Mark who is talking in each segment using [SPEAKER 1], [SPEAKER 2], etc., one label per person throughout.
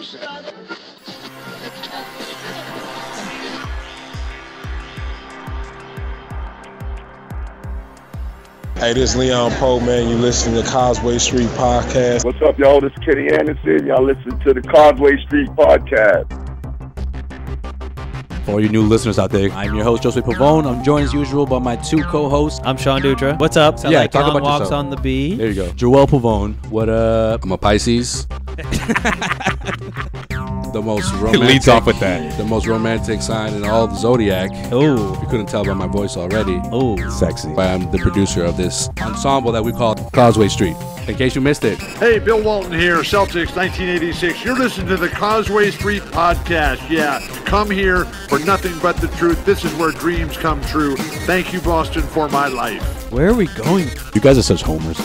[SPEAKER 1] Hey, this is Leon Poe, man. You listening to Causeway Street Podcast.
[SPEAKER 2] What's up, y'all? This is Kenny Anderson. Y'all listen to the Causeway Street Podcast.
[SPEAKER 3] For all you new listeners out there, I'm your host, Josue Pavone. I'm joined as usual by my two co-hosts.
[SPEAKER 4] I'm Sean Dutra. What's up?
[SPEAKER 3] Yeah, like talk
[SPEAKER 4] long
[SPEAKER 3] about
[SPEAKER 4] walks
[SPEAKER 3] yourself.
[SPEAKER 4] on the bee.
[SPEAKER 3] There you go. Joel Pavone. What up?
[SPEAKER 5] I'm a Pisces. The most romantic.
[SPEAKER 3] He leads off with that.
[SPEAKER 5] The most romantic sign in all of the zodiac.
[SPEAKER 4] Oh,
[SPEAKER 5] If you couldn't tell by my voice already.
[SPEAKER 4] oh,
[SPEAKER 3] Sexy.
[SPEAKER 5] But I'm the producer of this ensemble that we call Causeway Street. In case you missed it.
[SPEAKER 2] Hey, Bill Walton here, Celtics 1986. You're listening to the Causeway Street Podcast. Yeah, come here for nothing but the truth. This is where dreams come true. Thank you, Boston, for my life.
[SPEAKER 4] where are we going?
[SPEAKER 3] You guys are such homers.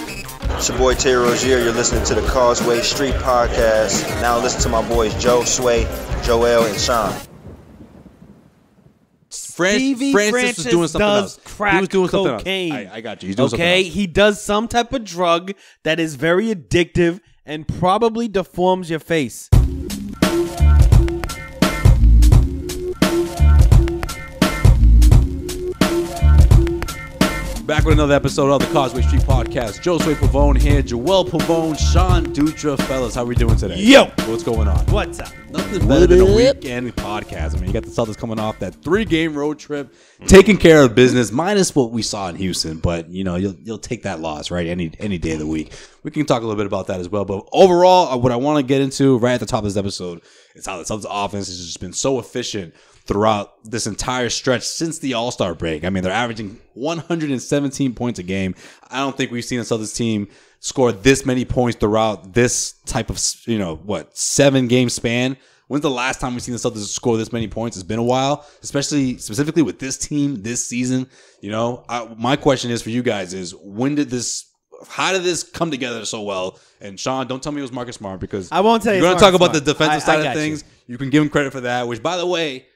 [SPEAKER 6] It's your boy Tay Rozier. You're listening to the Causeway Street Podcast. Now listen to my boys Joe, Sway, Joel, and Sean.
[SPEAKER 3] Francis was doing something
[SPEAKER 4] does
[SPEAKER 3] else.
[SPEAKER 4] crack
[SPEAKER 3] He was doing something
[SPEAKER 4] cocaine.
[SPEAKER 3] else. I got you. He's doing
[SPEAKER 4] Okay,
[SPEAKER 3] something else.
[SPEAKER 4] he does some type of drug that is very addictive and probably deforms your face.
[SPEAKER 3] Back with another episode of the Causeway Street Podcast. Josue Pavone here. Joel Pavone. Sean Dutra. Fellas, how we doing today?
[SPEAKER 4] Yo!
[SPEAKER 3] What's going on?
[SPEAKER 4] What's up?
[SPEAKER 3] Nothing better than a weekend podcast. I mean, you got the Celtics coming off that 3-game road trip, taking care of business, minus what we saw in Houston. But you know, you'll take that loss, right? Any day of the week. We can talk a little bit about that as well. But overall, what I want to get into right at the top of this episode is how the Celtics offense has just been so efficient throughout this entire stretch since the All-Star break. I mean, they're averaging 117 points a game. I don't think we've seen a Celtics team score this many points throughout this type of, 7-game span. When's the last time we've seen the Celtics score this many points? It's been a while, specifically with this team this season. You know, my question is for you guys is how did this come together so well? And Sean, don't tell me it was Marcus Smart because
[SPEAKER 4] I won't tell you
[SPEAKER 3] you're going to
[SPEAKER 4] it's
[SPEAKER 3] talk
[SPEAKER 4] Marcus
[SPEAKER 3] about the
[SPEAKER 4] Smart.
[SPEAKER 3] defensive
[SPEAKER 4] I
[SPEAKER 3] side of
[SPEAKER 4] got
[SPEAKER 3] things. You can give him credit for that, which, by the way,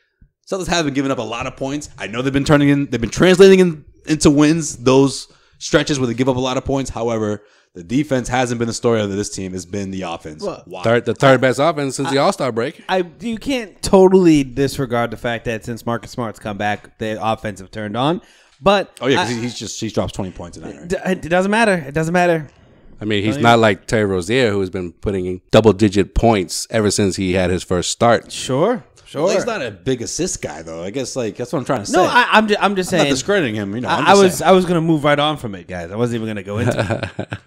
[SPEAKER 3] Celtics have been giving up a lot of points. I know they've been translating into wins those stretches where they give up a lot of points. However, the defense hasn't been the story of this team. It's been the offense.
[SPEAKER 4] Well,
[SPEAKER 3] Why?
[SPEAKER 5] The third best offense since the All-Star break.
[SPEAKER 4] You can't totally disregard the fact that since Marcus Smart's come back, the offense have turned on. But
[SPEAKER 3] Oh yeah, because he drops 20 points a night. Right?
[SPEAKER 4] it doesn't matter. It doesn't matter.
[SPEAKER 5] I mean, he's not like Terry Rozier, who has been putting in double-digit points ever since he had his first start.
[SPEAKER 4] Sure.
[SPEAKER 3] Well, he's not a big assist guy though. I guess that's what I'm trying to say.
[SPEAKER 4] No, I'm just saying.
[SPEAKER 3] I'm not discrediting him. You know,
[SPEAKER 4] I was going to move right on from it, guys. I wasn't even going to go into it.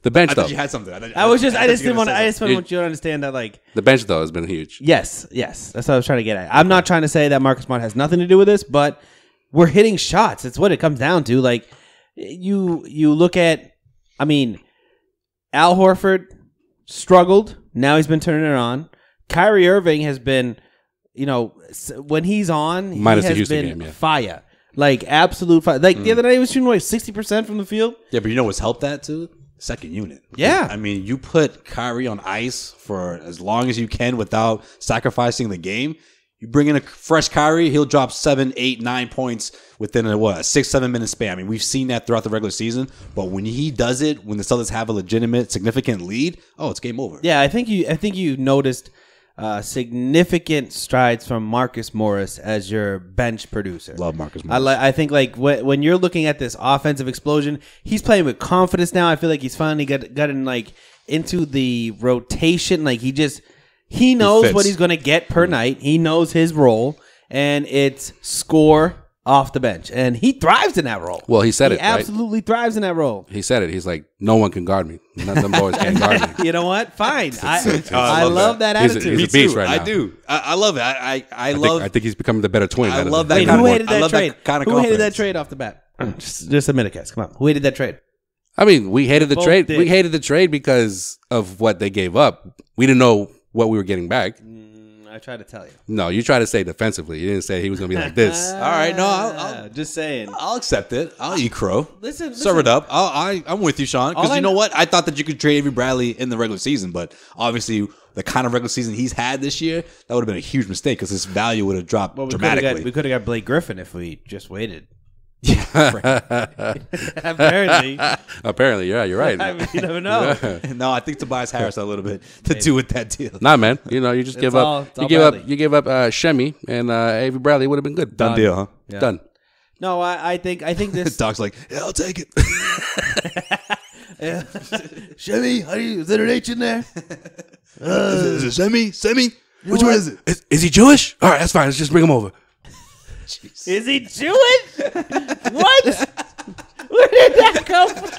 [SPEAKER 5] The bench,
[SPEAKER 3] I
[SPEAKER 5] though.
[SPEAKER 3] thought you had something. I
[SPEAKER 4] just didn't want you to understand that, like,
[SPEAKER 5] The bench, though, has been huge.
[SPEAKER 4] yes, that's what I was trying to get at. I'm not trying to say that Marcus Smart has nothing to do with this, but we're hitting shots. It's what it comes down to. Like, you look at, I mean, Al Horford struggled. Now he's been turning it on. Kyrie Irving has been, when he's on,
[SPEAKER 5] Minus
[SPEAKER 4] he
[SPEAKER 5] the
[SPEAKER 4] has
[SPEAKER 5] Houston
[SPEAKER 4] been
[SPEAKER 5] game, yeah.
[SPEAKER 4] fire. Like, absolute fire. Like, the other day he was shooting, 60% from the field?
[SPEAKER 3] Yeah, but you know what's helped that too? Second unit.
[SPEAKER 4] Yeah.
[SPEAKER 3] I mean, you put Kyrie on ice for as long as you can without sacrificing the game. You bring in a fresh Kyrie, he'll drop 7, 8, 9 points within a 6-7 minute span. I mean, we've seen that throughout the regular season, but when he does it, when the Celtics have a legitimate, significant lead, it's game over.
[SPEAKER 4] Yeah, I think you noticed significant strides from Marcus Morris as your bench producer.
[SPEAKER 3] Love Marcus Morris.
[SPEAKER 4] I think when you're looking at this offensive explosion, he's playing with confidence now. I feel like he's finally gotten into the rotation. Like he knows what he's going to get per night. He knows his role, and it's score off the bench, and he thrives in that role.
[SPEAKER 5] Well, he said
[SPEAKER 4] he absolutely thrives in that role.
[SPEAKER 5] He said it. He's like, no one can guard me. None of them boys can guard me.
[SPEAKER 4] You know what? Fine. I love that attitude.
[SPEAKER 5] He's a beast right now.
[SPEAKER 3] I do. I love it.
[SPEAKER 5] I think he's becoming the better twin.
[SPEAKER 3] I love that.
[SPEAKER 4] Wait,
[SPEAKER 3] kind
[SPEAKER 4] who
[SPEAKER 3] of,
[SPEAKER 4] hated that trade?
[SPEAKER 3] kind of
[SPEAKER 4] Who hated that
[SPEAKER 3] confidence.
[SPEAKER 4] trade off the bat? Just a minute, guys. Come on. Who hated that trade?
[SPEAKER 5] I mean, we hated the
[SPEAKER 4] Both
[SPEAKER 5] trade.
[SPEAKER 4] did.
[SPEAKER 5] We hated the trade because of what they gave up. We didn't know what we were getting back.
[SPEAKER 4] I tried to tell you.
[SPEAKER 5] No, you tried to say defensively. You didn't say he was going to be like this.
[SPEAKER 3] All right, no, I'll
[SPEAKER 4] Just saying.
[SPEAKER 3] I'll accept it. I'll eat crow.
[SPEAKER 4] Listen.
[SPEAKER 3] Serve it up. I'm with you, Sean. Because
[SPEAKER 4] All I
[SPEAKER 3] you know
[SPEAKER 4] know-
[SPEAKER 3] what? I thought that you could trade Avery Bradley in the regular season, but obviously the kind of regular season he's had this year, that would have been a huge mistake because his value would have dropped dramatically.
[SPEAKER 4] We could have got Blake Griffin if we just waited. Apparently.
[SPEAKER 5] Apparently, yeah, you're right.
[SPEAKER 4] I mean, you never know.
[SPEAKER 3] No, I think Tobias Harris had a little bit to do with that deal.
[SPEAKER 5] Nah, man. You know, you just give up. You give up Shemi and Avery Bradley would have been good.
[SPEAKER 3] Done deal, huh?
[SPEAKER 5] Yeah. Done.
[SPEAKER 4] No, I think this.
[SPEAKER 3] Doc's like, yeah, I'll take it.
[SPEAKER 4] Shemi, is there an H in there?
[SPEAKER 3] Is it Semi? Which one is it?
[SPEAKER 5] Is he Jewish? All right, that's fine. Let's just bring him over.
[SPEAKER 4] Jeez. Is he Jewish? What? Where did that come from?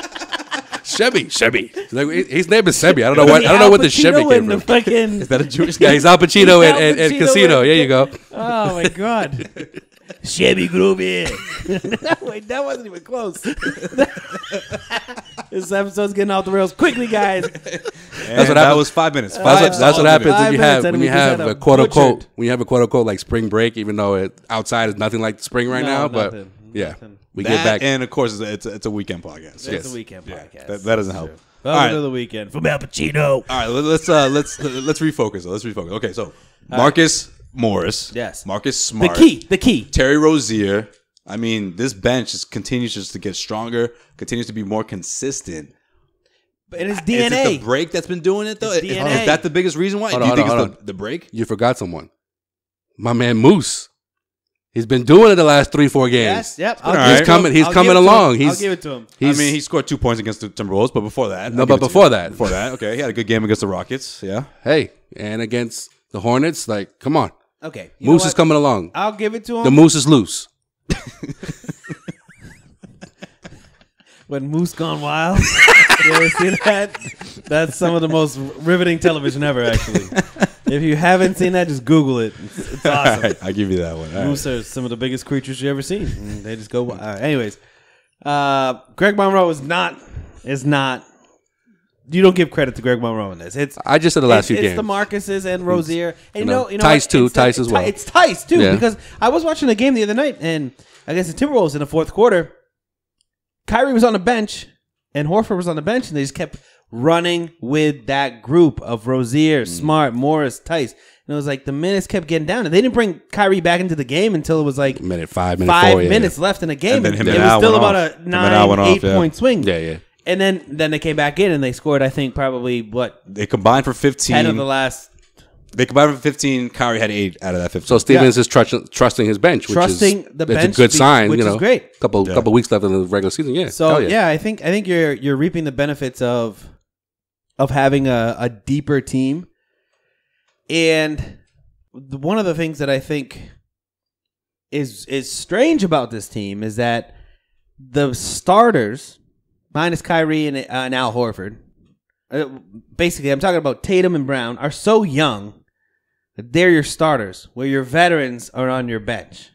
[SPEAKER 5] Shemi. Like, his name is Sebi. I don't know what the Shemi came from.
[SPEAKER 4] Fucking...
[SPEAKER 3] Is that a Jewish
[SPEAKER 5] guy? He's Al Pacino and Casino. There you go.
[SPEAKER 4] Oh my God. Shemi Groovy. Wait, that wasn't even close. This episode's getting off the rails quickly, guys.
[SPEAKER 3] That's what that was 5 minutes.
[SPEAKER 5] That's what happens when you have a quote unquote like spring break, even though outside is nothing like spring right now. But yeah, we get back.
[SPEAKER 3] And of course, it's a weekend podcast.
[SPEAKER 4] It's a weekend podcast.
[SPEAKER 3] That doesn't help.
[SPEAKER 4] Welcome to the weekend from Al Pacino.
[SPEAKER 3] All right, let's refocus. Let's refocus. Okay, so Marcus Morris,
[SPEAKER 4] yes,
[SPEAKER 3] Marcus Smart,
[SPEAKER 4] the key,
[SPEAKER 3] Terry Rozier. I mean, this bench continues just to get stronger, continues to be more consistent.
[SPEAKER 4] And it's DNA.
[SPEAKER 3] Is it the break that's been doing it, though? Is that the biggest reason why?
[SPEAKER 5] Hold
[SPEAKER 3] Do you
[SPEAKER 5] on,
[SPEAKER 3] think
[SPEAKER 5] hold
[SPEAKER 3] it's the break?
[SPEAKER 5] You forgot someone. My man Moose. He's been doing it the last 3-4 games.
[SPEAKER 4] Yes, yep.
[SPEAKER 5] He's coming along.
[SPEAKER 4] I'll give it to him.
[SPEAKER 3] He scored 2 points against the Timberwolves, but before that.
[SPEAKER 5] Before that,
[SPEAKER 3] okay, he had a good game against the Rockets. Yeah.
[SPEAKER 5] Hey, and against the Hornets, like, come on.
[SPEAKER 4] Okay.
[SPEAKER 5] Moose is coming along.
[SPEAKER 4] I'll give it to him.
[SPEAKER 5] The Moose is loose.
[SPEAKER 4] When Moose Gone Wild. You ever seen that? That's some of the most riveting television ever, actually. If you haven't seen that, just Google it. It's awesome.
[SPEAKER 3] All right, I'll give you that one.
[SPEAKER 4] Moose are some of the biggest creatures you've ever seen. They just go. Anyways, Greg Monroe is not. You don't give credit to Greg Monroe in this.
[SPEAKER 5] I just said the last few games.
[SPEAKER 4] It's the Marcuses and Rozier. And you know
[SPEAKER 5] Tice too. Tice as well.
[SPEAKER 4] It's Tice too, because I was watching a game the other night, and against the Timberwolves in the fourth quarter, Kyrie was on the bench, and Horford was on the bench, and they just kept running with that group of Rozier, Smart, Morris, Tice. And it was like the minutes kept getting down, and they didn't bring Kyrie back into the game until it was like
[SPEAKER 5] five
[SPEAKER 4] minutes left in the game.
[SPEAKER 3] And then
[SPEAKER 4] it was still about a 9-8 point swing.
[SPEAKER 5] Yeah.
[SPEAKER 4] And then they came back in, and they scored, I think, probably,
[SPEAKER 3] They combined for 15.
[SPEAKER 4] 10 of the last...
[SPEAKER 3] They combined for 15. Kyrie had 8 out of that 15.
[SPEAKER 5] So Stevens is trusting his bench, which is a good sign.
[SPEAKER 4] Which is great.
[SPEAKER 5] Couple weeks left in the regular season. Yeah.
[SPEAKER 4] So I think you're reaping the benefits of having a deeper team. And one of the things that I think is strange about this team is that the starters, minus Kyrie and Al Horford, basically I'm talking about Tatum and Brown, are so young that they're your starters, where your veterans are on your bench.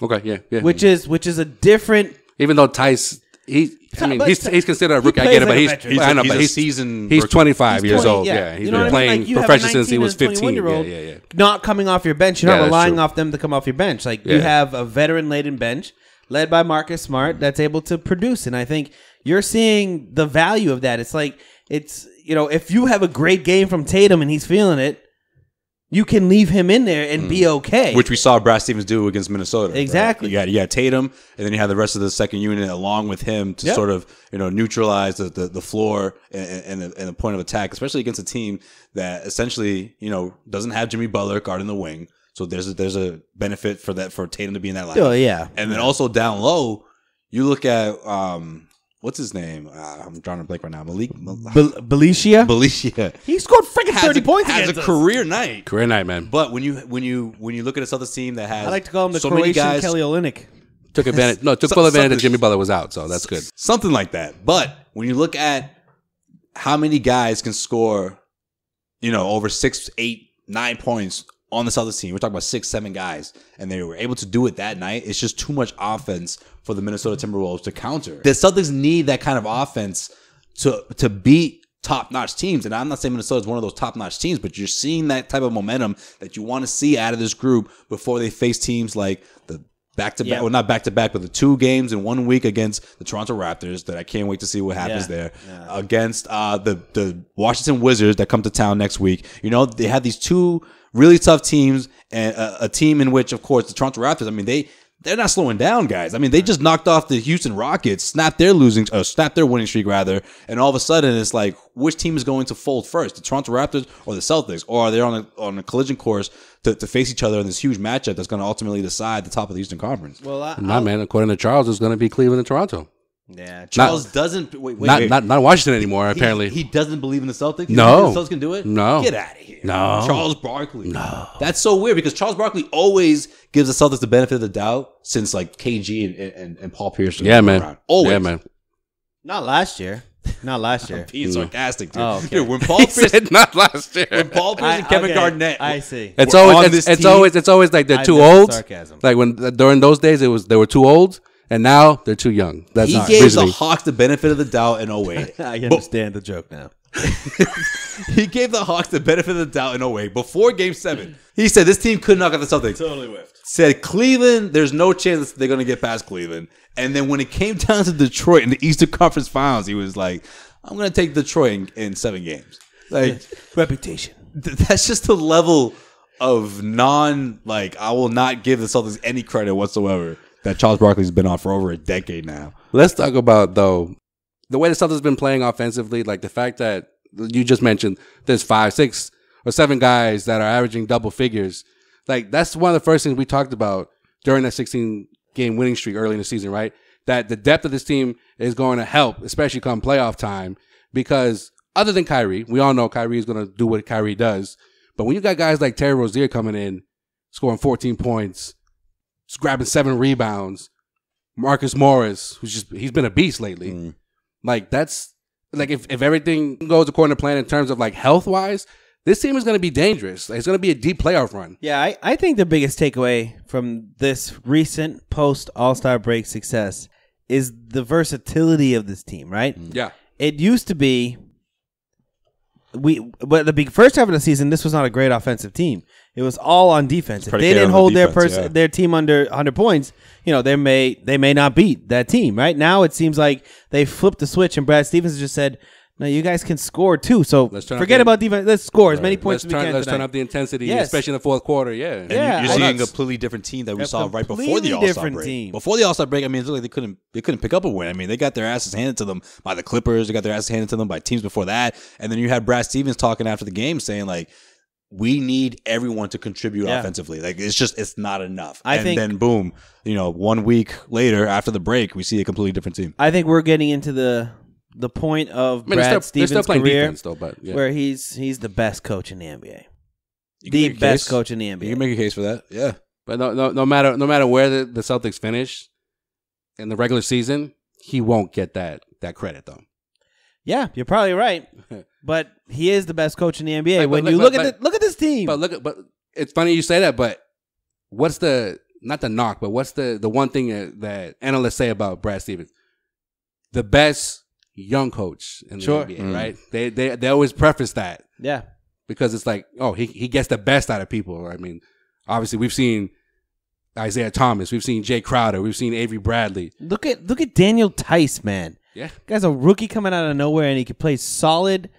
[SPEAKER 5] Okay, yeah.
[SPEAKER 4] Which is a different.
[SPEAKER 5] Even though Tice, he's considered a rookie. I get it, but he's
[SPEAKER 3] seasoned.
[SPEAKER 5] He's 25 years old.
[SPEAKER 4] Yeah,
[SPEAKER 5] he's been playing professional since he was 15. Yeah.
[SPEAKER 4] Not coming off your bench. You're not relying off them to come off your bench. Like you have a veteran-laden bench led by Marcus Smart that's able to produce, and I think you're seeing the value of that. It's like if you have a great game from Tatum and he's feeling it, you can leave him in there and be okay.
[SPEAKER 3] Which we saw Brad Stevens do against Minnesota.
[SPEAKER 4] Exactly.
[SPEAKER 3] Right? You had Tatum, and then you had the rest of the second unit along with him to sort of neutralize the floor and the point of attack, especially against a team that essentially doesn't have Jimmy Butler guarding the wing. So there's a benefit for Tatum to be in that lineup.
[SPEAKER 4] Oh yeah.
[SPEAKER 3] And then also down low, you look at what's his name? I'm drawing a blank right now. Belicia.
[SPEAKER 4] He scored freaking 30 points against us.
[SPEAKER 3] Has a career night.
[SPEAKER 5] Career night, man.
[SPEAKER 3] But when you look at a Celtics team that has,
[SPEAKER 4] I like to call him the
[SPEAKER 3] so
[SPEAKER 4] Croatian
[SPEAKER 3] many guys,
[SPEAKER 4] Kelly Olynyk.
[SPEAKER 5] Took advantage. No, took full advantage that Jimmy Butler was out. So that's good.
[SPEAKER 3] Something like that. But when you look at how many guys can score, over 6, 8, 9 points on the Celtics team, we're talking about 6, 7 guys, and they were able to do it that night. It's just too much offense for the Minnesota Timberwolves to counter. The Celtics need that kind of offense to beat top-notch teams. And I'm not saying Minnesota is one of those top-notch teams, but you're seeing that type of momentum that you want to see out of this group before they face teams like the back-to-back, well, not back-to-back, but the 2 games in 1 week against the Toronto Raptors that I can't wait to see what happens there. Yeah. Against the Washington Wizards that come to town next week. They have these 2 really tough teams, and a team in which, of course, the Toronto Raptors, I mean, they're not slowing down, guys. I mean, they just knocked off the Houston Rockets, snapped their winning streak rather, and all of a sudden it's like, which team is going to fold first, the Toronto Raptors or the Celtics, or are they on a collision course to face each other in this huge matchup that's going to ultimately decide the top of the Eastern Conference?
[SPEAKER 5] Well, man. According to Charles, it's going to be Cleveland and Toronto.
[SPEAKER 3] Yeah, Charles doesn't wait.
[SPEAKER 5] Not Washington anymore. Apparently,
[SPEAKER 3] he doesn't believe in the Celtics.
[SPEAKER 5] No,
[SPEAKER 3] the Celtics can do it.
[SPEAKER 5] No,
[SPEAKER 3] get out of here.
[SPEAKER 5] No,
[SPEAKER 3] Charles Barkley.
[SPEAKER 5] No,
[SPEAKER 3] that's so weird because Charles Barkley always gives the Celtics the benefit of the doubt since like KG and Paul Pierce.
[SPEAKER 5] Yeah, man.
[SPEAKER 3] Around. Always.
[SPEAKER 5] Yeah, man.
[SPEAKER 4] Not last year. Not last year.
[SPEAKER 3] I'm being sarcastic, dude.
[SPEAKER 4] Oh, okay.
[SPEAKER 3] Dude, when Paul Pierce
[SPEAKER 5] said not last year.
[SPEAKER 3] When Paul Pierce and Kevin Garnett.
[SPEAKER 4] I see.
[SPEAKER 5] It's always like they're too old.
[SPEAKER 4] Sarcasm.
[SPEAKER 5] Like when during those days they were too old. And now they're too young. That's
[SPEAKER 3] he gave the Hawks the benefit of the doubt in 08.
[SPEAKER 4] I understand the joke now.
[SPEAKER 3] He gave the Hawks the benefit of the doubt in 08. Before Game 7, he said this team could knock out the Celtics.
[SPEAKER 4] Totally whiffed.
[SPEAKER 3] Said Cleveland, there's no chance they're going to get past Cleveland. And then when it came down to Detroit in the Eastern Conference Finals, he was like, I'm going to take Detroit in 7 games. Like
[SPEAKER 4] reputation.
[SPEAKER 3] That's just the level of I will not give the Celtics any credit whatsoever that Charles Barkley's been on for over a decade now.
[SPEAKER 5] Let's talk about, though, the way the Celtics been playing offensively, like the fact that you just mentioned there's 5, 6, or 7 guys that are averaging double figures. Like, that's one of the first things we talked about during that 16-game winning streak early in the season, right? That the depth of this team is going to help, especially come playoff time, because other than Kyrie, we all know Kyrie is going to do what Kyrie does. But when you got guys like Terry Rozier coming in, scoring 14 points, grabbing 7 rebounds, Marcus Morris, he's been a beast lately. Like that's like if everything goes according to plan in terms of like health wise, this team is going to be dangerous. It's going to be a deep playoff run.
[SPEAKER 4] Yeah, I think the biggest takeaway from this recent post All-Star break success is the versatility of this team. Right?
[SPEAKER 5] Yeah,
[SPEAKER 4] it used to be. But the first half of the season, this was not a great offensive team. It was all on defense. If they didn't hold their team under 100 points, they may not beat that team. Right now, it seems like they flipped the switch, and Brad Stevens just said, "No, you guys can score too. So forget about defense. Let's score as many points as we can.
[SPEAKER 5] Let's turn up the intensity, especially in the fourth quarter." Yeah,
[SPEAKER 3] and you're seeing a completely different team that we saw right before the All-Star break. Team. Before the All-Star break, I mean, it looked like they couldn't pick up a win. I mean, they got their asses handed to them by the Clippers. They got their asses handed to them by teams before that. And then you had Brad Stevens talking after the game saying like, we need everyone to contribute offensively. Like it's not enough. Then boom, 1 week later after the break, we see a completely different team.
[SPEAKER 4] I think we're getting into the point of Brad Stevens' career
[SPEAKER 5] defense, though, but
[SPEAKER 4] where he's the best coach in the NBA. The best coach in the NBA.
[SPEAKER 3] You can make a case for that. Yeah.
[SPEAKER 5] But no matter where the Celtics finish in the regular season, he won't get that credit though.
[SPEAKER 4] Yeah, you're probably right. But he is the best coach in the NBA. Look at this team.
[SPEAKER 5] But it's funny you say that, but what's not the knock, but what's the one thing that analysts say about Brad Stevens? The best young coach in the NBA, right? They always preface that.
[SPEAKER 4] Yeah.
[SPEAKER 5] Because it's like, oh, he gets the best out of people. I mean, obviously we've seen Isaiah Thomas, we've seen Jay Crowder, we've seen Avery Bradley.
[SPEAKER 4] Look at Daniel Tice, man.
[SPEAKER 5] Yeah.
[SPEAKER 4] Guy's a rookie coming out of nowhere and he can play solid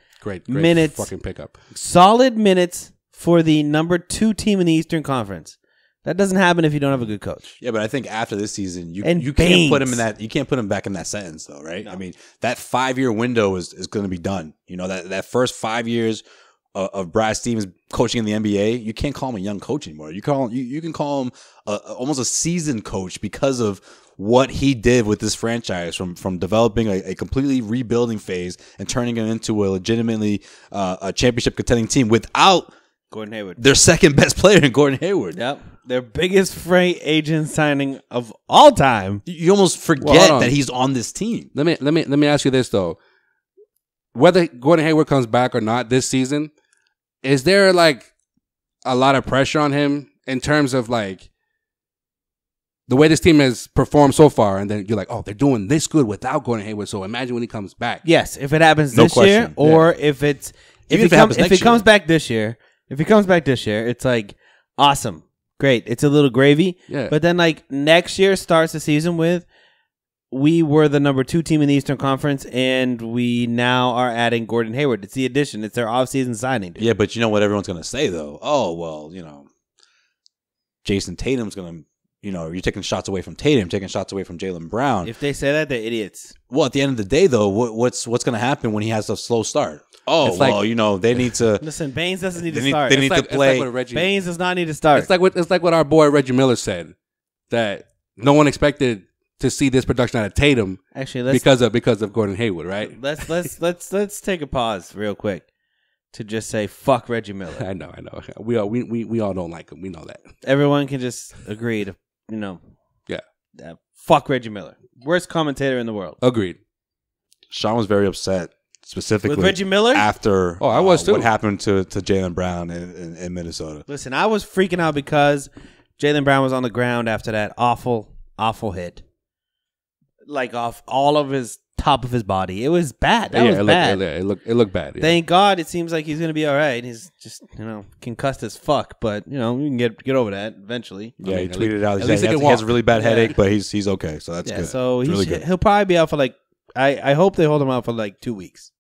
[SPEAKER 4] minutes.
[SPEAKER 5] Fucking pickup.
[SPEAKER 4] Solid minutes for the number 2 team in the Eastern Conference. That doesn't happen if you don't have a good coach.
[SPEAKER 3] Yeah, but I think after this season, you can't put him in that. You can't put him back in that sentence, though, right? No. I mean, that 5-year window is going to be done. That first 5 years of Brad Stevens coaching in the NBA, you can't call him a young coach anymore. You can call him almost a seasoned coach because of what he did with this franchise from developing a completely rebuilding phase and turning it into a legitimately a championship contending team without
[SPEAKER 4] Gordon Hayward,
[SPEAKER 3] their second best player in Gordon Hayward.
[SPEAKER 4] Yep. Their biggest free agent signing of all time.
[SPEAKER 3] You almost forget that he's on this team.
[SPEAKER 5] Let me ask you this though: whether Gordon Hayward comes back or not this season, is there like a lot of pressure on him in terms of like the way this team has performed so far? And then you're like, oh, they're doing this good without Gordon Hayward. So imagine when he comes back.
[SPEAKER 4] Yes, if it happens this year, or if he comes back this year, it's like awesome. Great. It's a little gravy.
[SPEAKER 5] Yeah.
[SPEAKER 4] But then like next year starts the season with we were the number 2 team in the Eastern Conference and we now are adding Gordon Hayward. It's the addition. It's their offseason signing. Dude.
[SPEAKER 3] Yeah, but you know what everyone's going to say though? Oh, well, Jason Tatum's going to you're taking shots away from Tatum, taking shots away from Jaylen Brown.
[SPEAKER 4] If they say that, they're idiots.
[SPEAKER 3] Well, at the end of the day, though, what's going to happen when he has a slow start? Oh,
[SPEAKER 5] It's like-
[SPEAKER 3] well, they need to.
[SPEAKER 4] Listen, Baines doesn't need to
[SPEAKER 3] They need,
[SPEAKER 4] start.
[SPEAKER 3] they need to
[SPEAKER 5] It's
[SPEAKER 3] play.
[SPEAKER 5] like what Reggie.
[SPEAKER 4] Baines does not need to start.
[SPEAKER 5] It's like what our boy Reggie Miller said, that no one expected to see this production out of Tatum
[SPEAKER 4] Actually,
[SPEAKER 5] because of Gordon Hayward, right?
[SPEAKER 4] let's take a pause real quick to just say fuck Reggie Miller.
[SPEAKER 5] I know. We all don't like him. We know that.
[SPEAKER 4] Everyone can just agree to
[SPEAKER 5] Yeah.
[SPEAKER 4] fuck Reggie Miller, worst commentator in the world.
[SPEAKER 5] Agreed.
[SPEAKER 3] Sean was very upset, specifically
[SPEAKER 4] With Reggie Miller?
[SPEAKER 3] after
[SPEAKER 5] I was too.
[SPEAKER 3] what happened to Jaylen Brown in Minnesota.
[SPEAKER 4] Listen, I was freaking out because Jaylen Brown was on the ground after that awful hit, like off all of his top of his body. It was bad. That was bad.
[SPEAKER 5] It looked bad. Yeah.
[SPEAKER 4] Thank God it seems like he's gonna be all right. He's just concussed as fuck, but we can get over that eventually.
[SPEAKER 3] Yeah, he
[SPEAKER 5] at
[SPEAKER 3] tweeted out.
[SPEAKER 5] at least he can
[SPEAKER 3] He has a
[SPEAKER 5] walk.
[SPEAKER 3] really bad
[SPEAKER 4] Yeah.
[SPEAKER 3] headache, but he's okay, so that's
[SPEAKER 4] Yeah,
[SPEAKER 3] good.
[SPEAKER 4] so
[SPEAKER 3] It's really good.
[SPEAKER 4] he'll probably be out for I hope they hold him out for 2 weeks.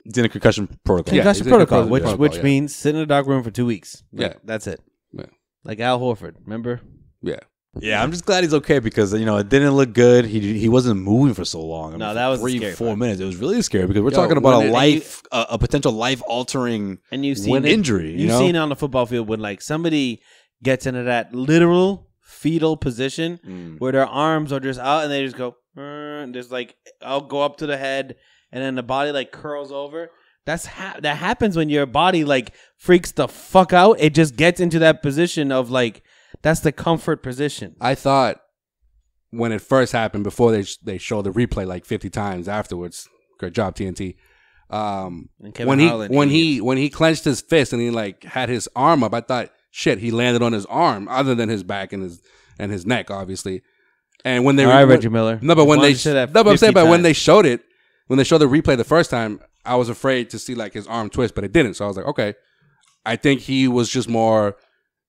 [SPEAKER 3] He's in a concussion protocol.
[SPEAKER 5] Yeah,
[SPEAKER 4] Concussion
[SPEAKER 5] he's in
[SPEAKER 4] protocol,
[SPEAKER 5] concussion
[SPEAKER 4] which
[SPEAKER 5] protocol, yeah.
[SPEAKER 4] means sit in a dark room for 2 weeks.
[SPEAKER 5] Yeah.
[SPEAKER 4] That's it.
[SPEAKER 5] Yeah.
[SPEAKER 4] Like Al Horford, remember?
[SPEAKER 5] Yeah.
[SPEAKER 3] Yeah, I'm just glad he's okay because it didn't look good. He wasn't moving for so long.
[SPEAKER 4] No, that was the
[SPEAKER 3] 3-4
[SPEAKER 4] scary part.
[SPEAKER 3] minutes. It was really scary because we're
[SPEAKER 5] Yo,
[SPEAKER 3] talking about
[SPEAKER 5] when
[SPEAKER 3] a potential life altering
[SPEAKER 4] And you've seen
[SPEAKER 3] injury.
[SPEAKER 4] You've seen it on the football field when somebody gets into that literal fetal position where their arms are just out and they just go, and just I'll go up to the head and then the body curls over. That happens when your body freaks the fuck out. It just gets into that position of that's the comfort position.
[SPEAKER 5] I thought when it first happened, before they showed the replay 50 times afterwards. Great job, TNT.
[SPEAKER 4] And Kevin
[SPEAKER 5] When
[SPEAKER 4] Harlan,
[SPEAKER 5] when he clenched his fist and he had his arm up, I thought, shit, he landed on his arm, other than his back and his neck, obviously. And when they
[SPEAKER 4] all right, Reggie Miller.
[SPEAKER 5] no, but when
[SPEAKER 4] Why
[SPEAKER 5] they
[SPEAKER 4] don't you say that
[SPEAKER 5] no, but I'm
[SPEAKER 4] 50
[SPEAKER 5] saying, but when
[SPEAKER 4] times?
[SPEAKER 5] they showed the replay the first time, I was afraid to see his arm twist, but it didn't. So I was like, okay, I think he was just more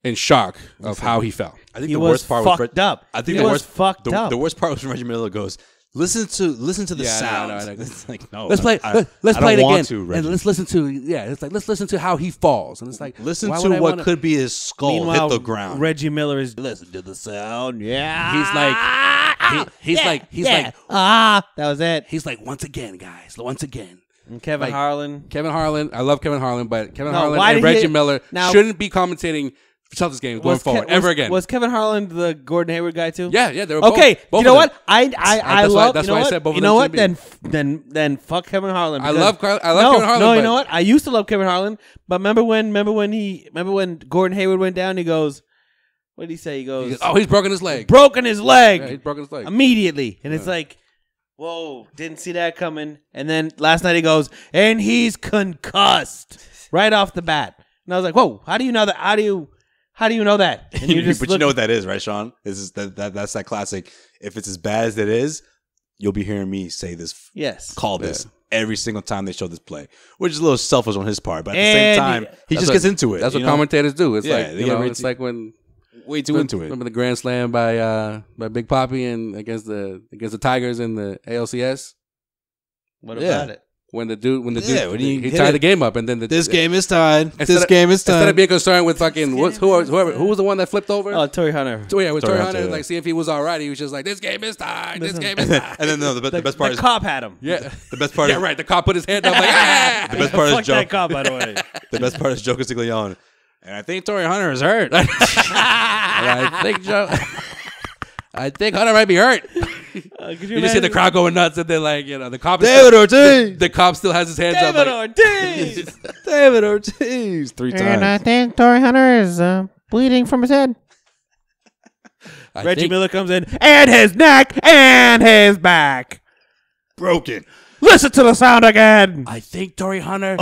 [SPEAKER 5] in shock of how he fell.
[SPEAKER 3] I think
[SPEAKER 4] He
[SPEAKER 3] the
[SPEAKER 4] was
[SPEAKER 3] worst part
[SPEAKER 4] fucked up.
[SPEAKER 3] I think
[SPEAKER 4] He
[SPEAKER 3] the
[SPEAKER 4] was
[SPEAKER 3] worst
[SPEAKER 4] fucked up.
[SPEAKER 3] The worst part was when Reggie Miller goes, listen to the
[SPEAKER 5] Yeah,
[SPEAKER 3] sound.
[SPEAKER 5] I know.
[SPEAKER 3] It's like, no,
[SPEAKER 5] Let's play. Let's
[SPEAKER 3] I
[SPEAKER 5] play it
[SPEAKER 3] don't want
[SPEAKER 5] again,
[SPEAKER 3] to, Reggie.
[SPEAKER 5] and let's listen to. Yeah, it's let's listen to how he falls, and it's
[SPEAKER 3] Listen
[SPEAKER 5] why
[SPEAKER 3] to
[SPEAKER 5] would I
[SPEAKER 3] what
[SPEAKER 5] wanna-
[SPEAKER 3] could be his skull
[SPEAKER 4] Meanwhile,
[SPEAKER 3] hit the ground.
[SPEAKER 4] Reggie Miller is listen to the sound. Yeah.
[SPEAKER 5] He's like
[SPEAKER 4] that was it.
[SPEAKER 5] he's like once again, guys, once again.
[SPEAKER 4] And Kevin Harlan.
[SPEAKER 5] Kevin Harlan, I love Kevin Harlan, but Kevin
[SPEAKER 4] No,
[SPEAKER 5] Harlan
[SPEAKER 4] why
[SPEAKER 5] and
[SPEAKER 4] did
[SPEAKER 5] Reggie
[SPEAKER 4] he-
[SPEAKER 5] Miller
[SPEAKER 4] now-
[SPEAKER 5] shouldn't be commentating Celtics games going forward ever again.
[SPEAKER 4] Was Kevin Harlan the Gordon Hayward guy too?
[SPEAKER 5] yeah, they were
[SPEAKER 4] Okay,
[SPEAKER 5] both
[SPEAKER 4] you know
[SPEAKER 5] of
[SPEAKER 4] what?
[SPEAKER 5] them.
[SPEAKER 4] I
[SPEAKER 5] That's
[SPEAKER 4] love.
[SPEAKER 5] why I said both of
[SPEAKER 4] You
[SPEAKER 5] them
[SPEAKER 4] know what?
[SPEAKER 5] shouldn't
[SPEAKER 4] Then fuck Kevin Harlan.
[SPEAKER 5] I
[SPEAKER 4] because-
[SPEAKER 5] love Kevin
[SPEAKER 4] No,
[SPEAKER 5] Harlan.
[SPEAKER 4] you
[SPEAKER 5] but
[SPEAKER 4] know what? I used to love Kevin Harlan, but remember when Gordon Hayward went down? He goes, what did he say? He goes,
[SPEAKER 5] Oh, he's broken his leg.
[SPEAKER 4] broken his leg
[SPEAKER 5] Yeah, he's broken his leg.
[SPEAKER 4] immediately, and it's like, whoa, didn't see that coming. And then last night he goes, and he's concussed right off the bat. And I was like, whoa, how do you know that? How do you know that? And you just
[SPEAKER 3] but you know what that is, right, Sean? That's that classic. If it's as bad as it is, you'll be hearing me say this.
[SPEAKER 4] Yes.
[SPEAKER 3] Call this every single time they show this play, which is a little selfish on his part, but at the
[SPEAKER 4] And
[SPEAKER 3] same time, he
[SPEAKER 5] That's
[SPEAKER 3] just gets into it.
[SPEAKER 5] That's what
[SPEAKER 3] you know?
[SPEAKER 5] commentators do. It's
[SPEAKER 3] Yeah,
[SPEAKER 5] like
[SPEAKER 3] they get way
[SPEAKER 5] it's
[SPEAKER 3] too-
[SPEAKER 5] like when
[SPEAKER 3] way too into it.
[SPEAKER 5] Remember the grand slam by Big Papi and against the Tigers in the ALCS
[SPEAKER 4] What
[SPEAKER 3] Yeah.
[SPEAKER 4] about it?
[SPEAKER 5] when the dude
[SPEAKER 3] when
[SPEAKER 5] he
[SPEAKER 3] hit
[SPEAKER 5] tied
[SPEAKER 3] it.
[SPEAKER 5] the game up and then
[SPEAKER 3] This game is tied.
[SPEAKER 5] instead
[SPEAKER 3] This
[SPEAKER 5] of-
[SPEAKER 3] game is tied.
[SPEAKER 5] Instead of being concerned with fucking who was the one that flipped over?
[SPEAKER 4] Oh, Torrey Hunter.
[SPEAKER 5] With
[SPEAKER 3] Torrey
[SPEAKER 5] Torrey
[SPEAKER 3] Hunter,
[SPEAKER 5] Hunter,
[SPEAKER 3] yeah.
[SPEAKER 5] see if he was all right. He was just like, this game is tied. This
[SPEAKER 4] Listen.
[SPEAKER 5] game is tied.
[SPEAKER 3] and then no, the best part
[SPEAKER 4] The
[SPEAKER 3] is
[SPEAKER 4] cop had him.
[SPEAKER 5] Yeah,
[SPEAKER 3] the best part
[SPEAKER 5] yeah,
[SPEAKER 3] is
[SPEAKER 5] right. The cop put his hand up like, ah!
[SPEAKER 3] the best part is
[SPEAKER 4] Fuck
[SPEAKER 3] Joe.
[SPEAKER 4] that cop, by the way.
[SPEAKER 3] The best part is Joe Castiglione. And I think Torrey Hunter is hurt.
[SPEAKER 5] And I think Hunter might be hurt.
[SPEAKER 4] Could
[SPEAKER 5] You just see the crowd going nuts, and then the cop.
[SPEAKER 3] David Ortiz.
[SPEAKER 5] The cop still has his hands up.
[SPEAKER 4] David
[SPEAKER 5] Like,
[SPEAKER 4] Ortiz.
[SPEAKER 3] David Ortiz. 3 times.
[SPEAKER 4] think Torrey Hunter is bleeding from his head.
[SPEAKER 5] I
[SPEAKER 4] Reggie
[SPEAKER 5] think-
[SPEAKER 4] Miller comes in, and his neck, and his back.
[SPEAKER 3] Broken.
[SPEAKER 4] Listen to the sound again.
[SPEAKER 5] I think Torrey Hunter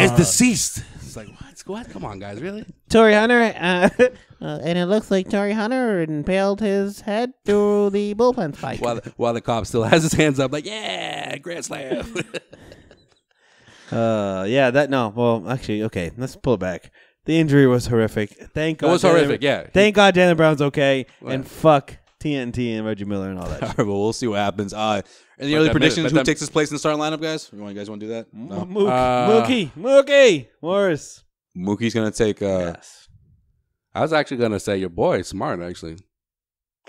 [SPEAKER 5] is deceased. It's like what? Come on, guys, really?
[SPEAKER 4] Torrey Hunter, and it looks like Torrey Hunter impaled his head through the bullpen spike.
[SPEAKER 5] While the cop still has his hands up, like, yeah, grand slam.
[SPEAKER 4] Well, actually, okay, let's pull it back. The injury was horrific. Thank God.
[SPEAKER 5] It was horrific, yeah.
[SPEAKER 4] Thank God Jaylen Brown's okay,
[SPEAKER 5] Right.
[SPEAKER 4] and fuck TNT and Reggie Miller and all that.
[SPEAKER 3] All right, well, we'll see what happens. Any
[SPEAKER 5] But
[SPEAKER 3] early
[SPEAKER 5] that
[SPEAKER 3] predictions?
[SPEAKER 5] minute-
[SPEAKER 3] Who
[SPEAKER 5] but that-
[SPEAKER 3] takes his place in the starting lineup, guys? You guys want to do that? No.
[SPEAKER 4] Mookie Morris.
[SPEAKER 3] Mookie's gonna take.
[SPEAKER 4] Yes.
[SPEAKER 5] I was actually gonna say your boy, Smart, actually.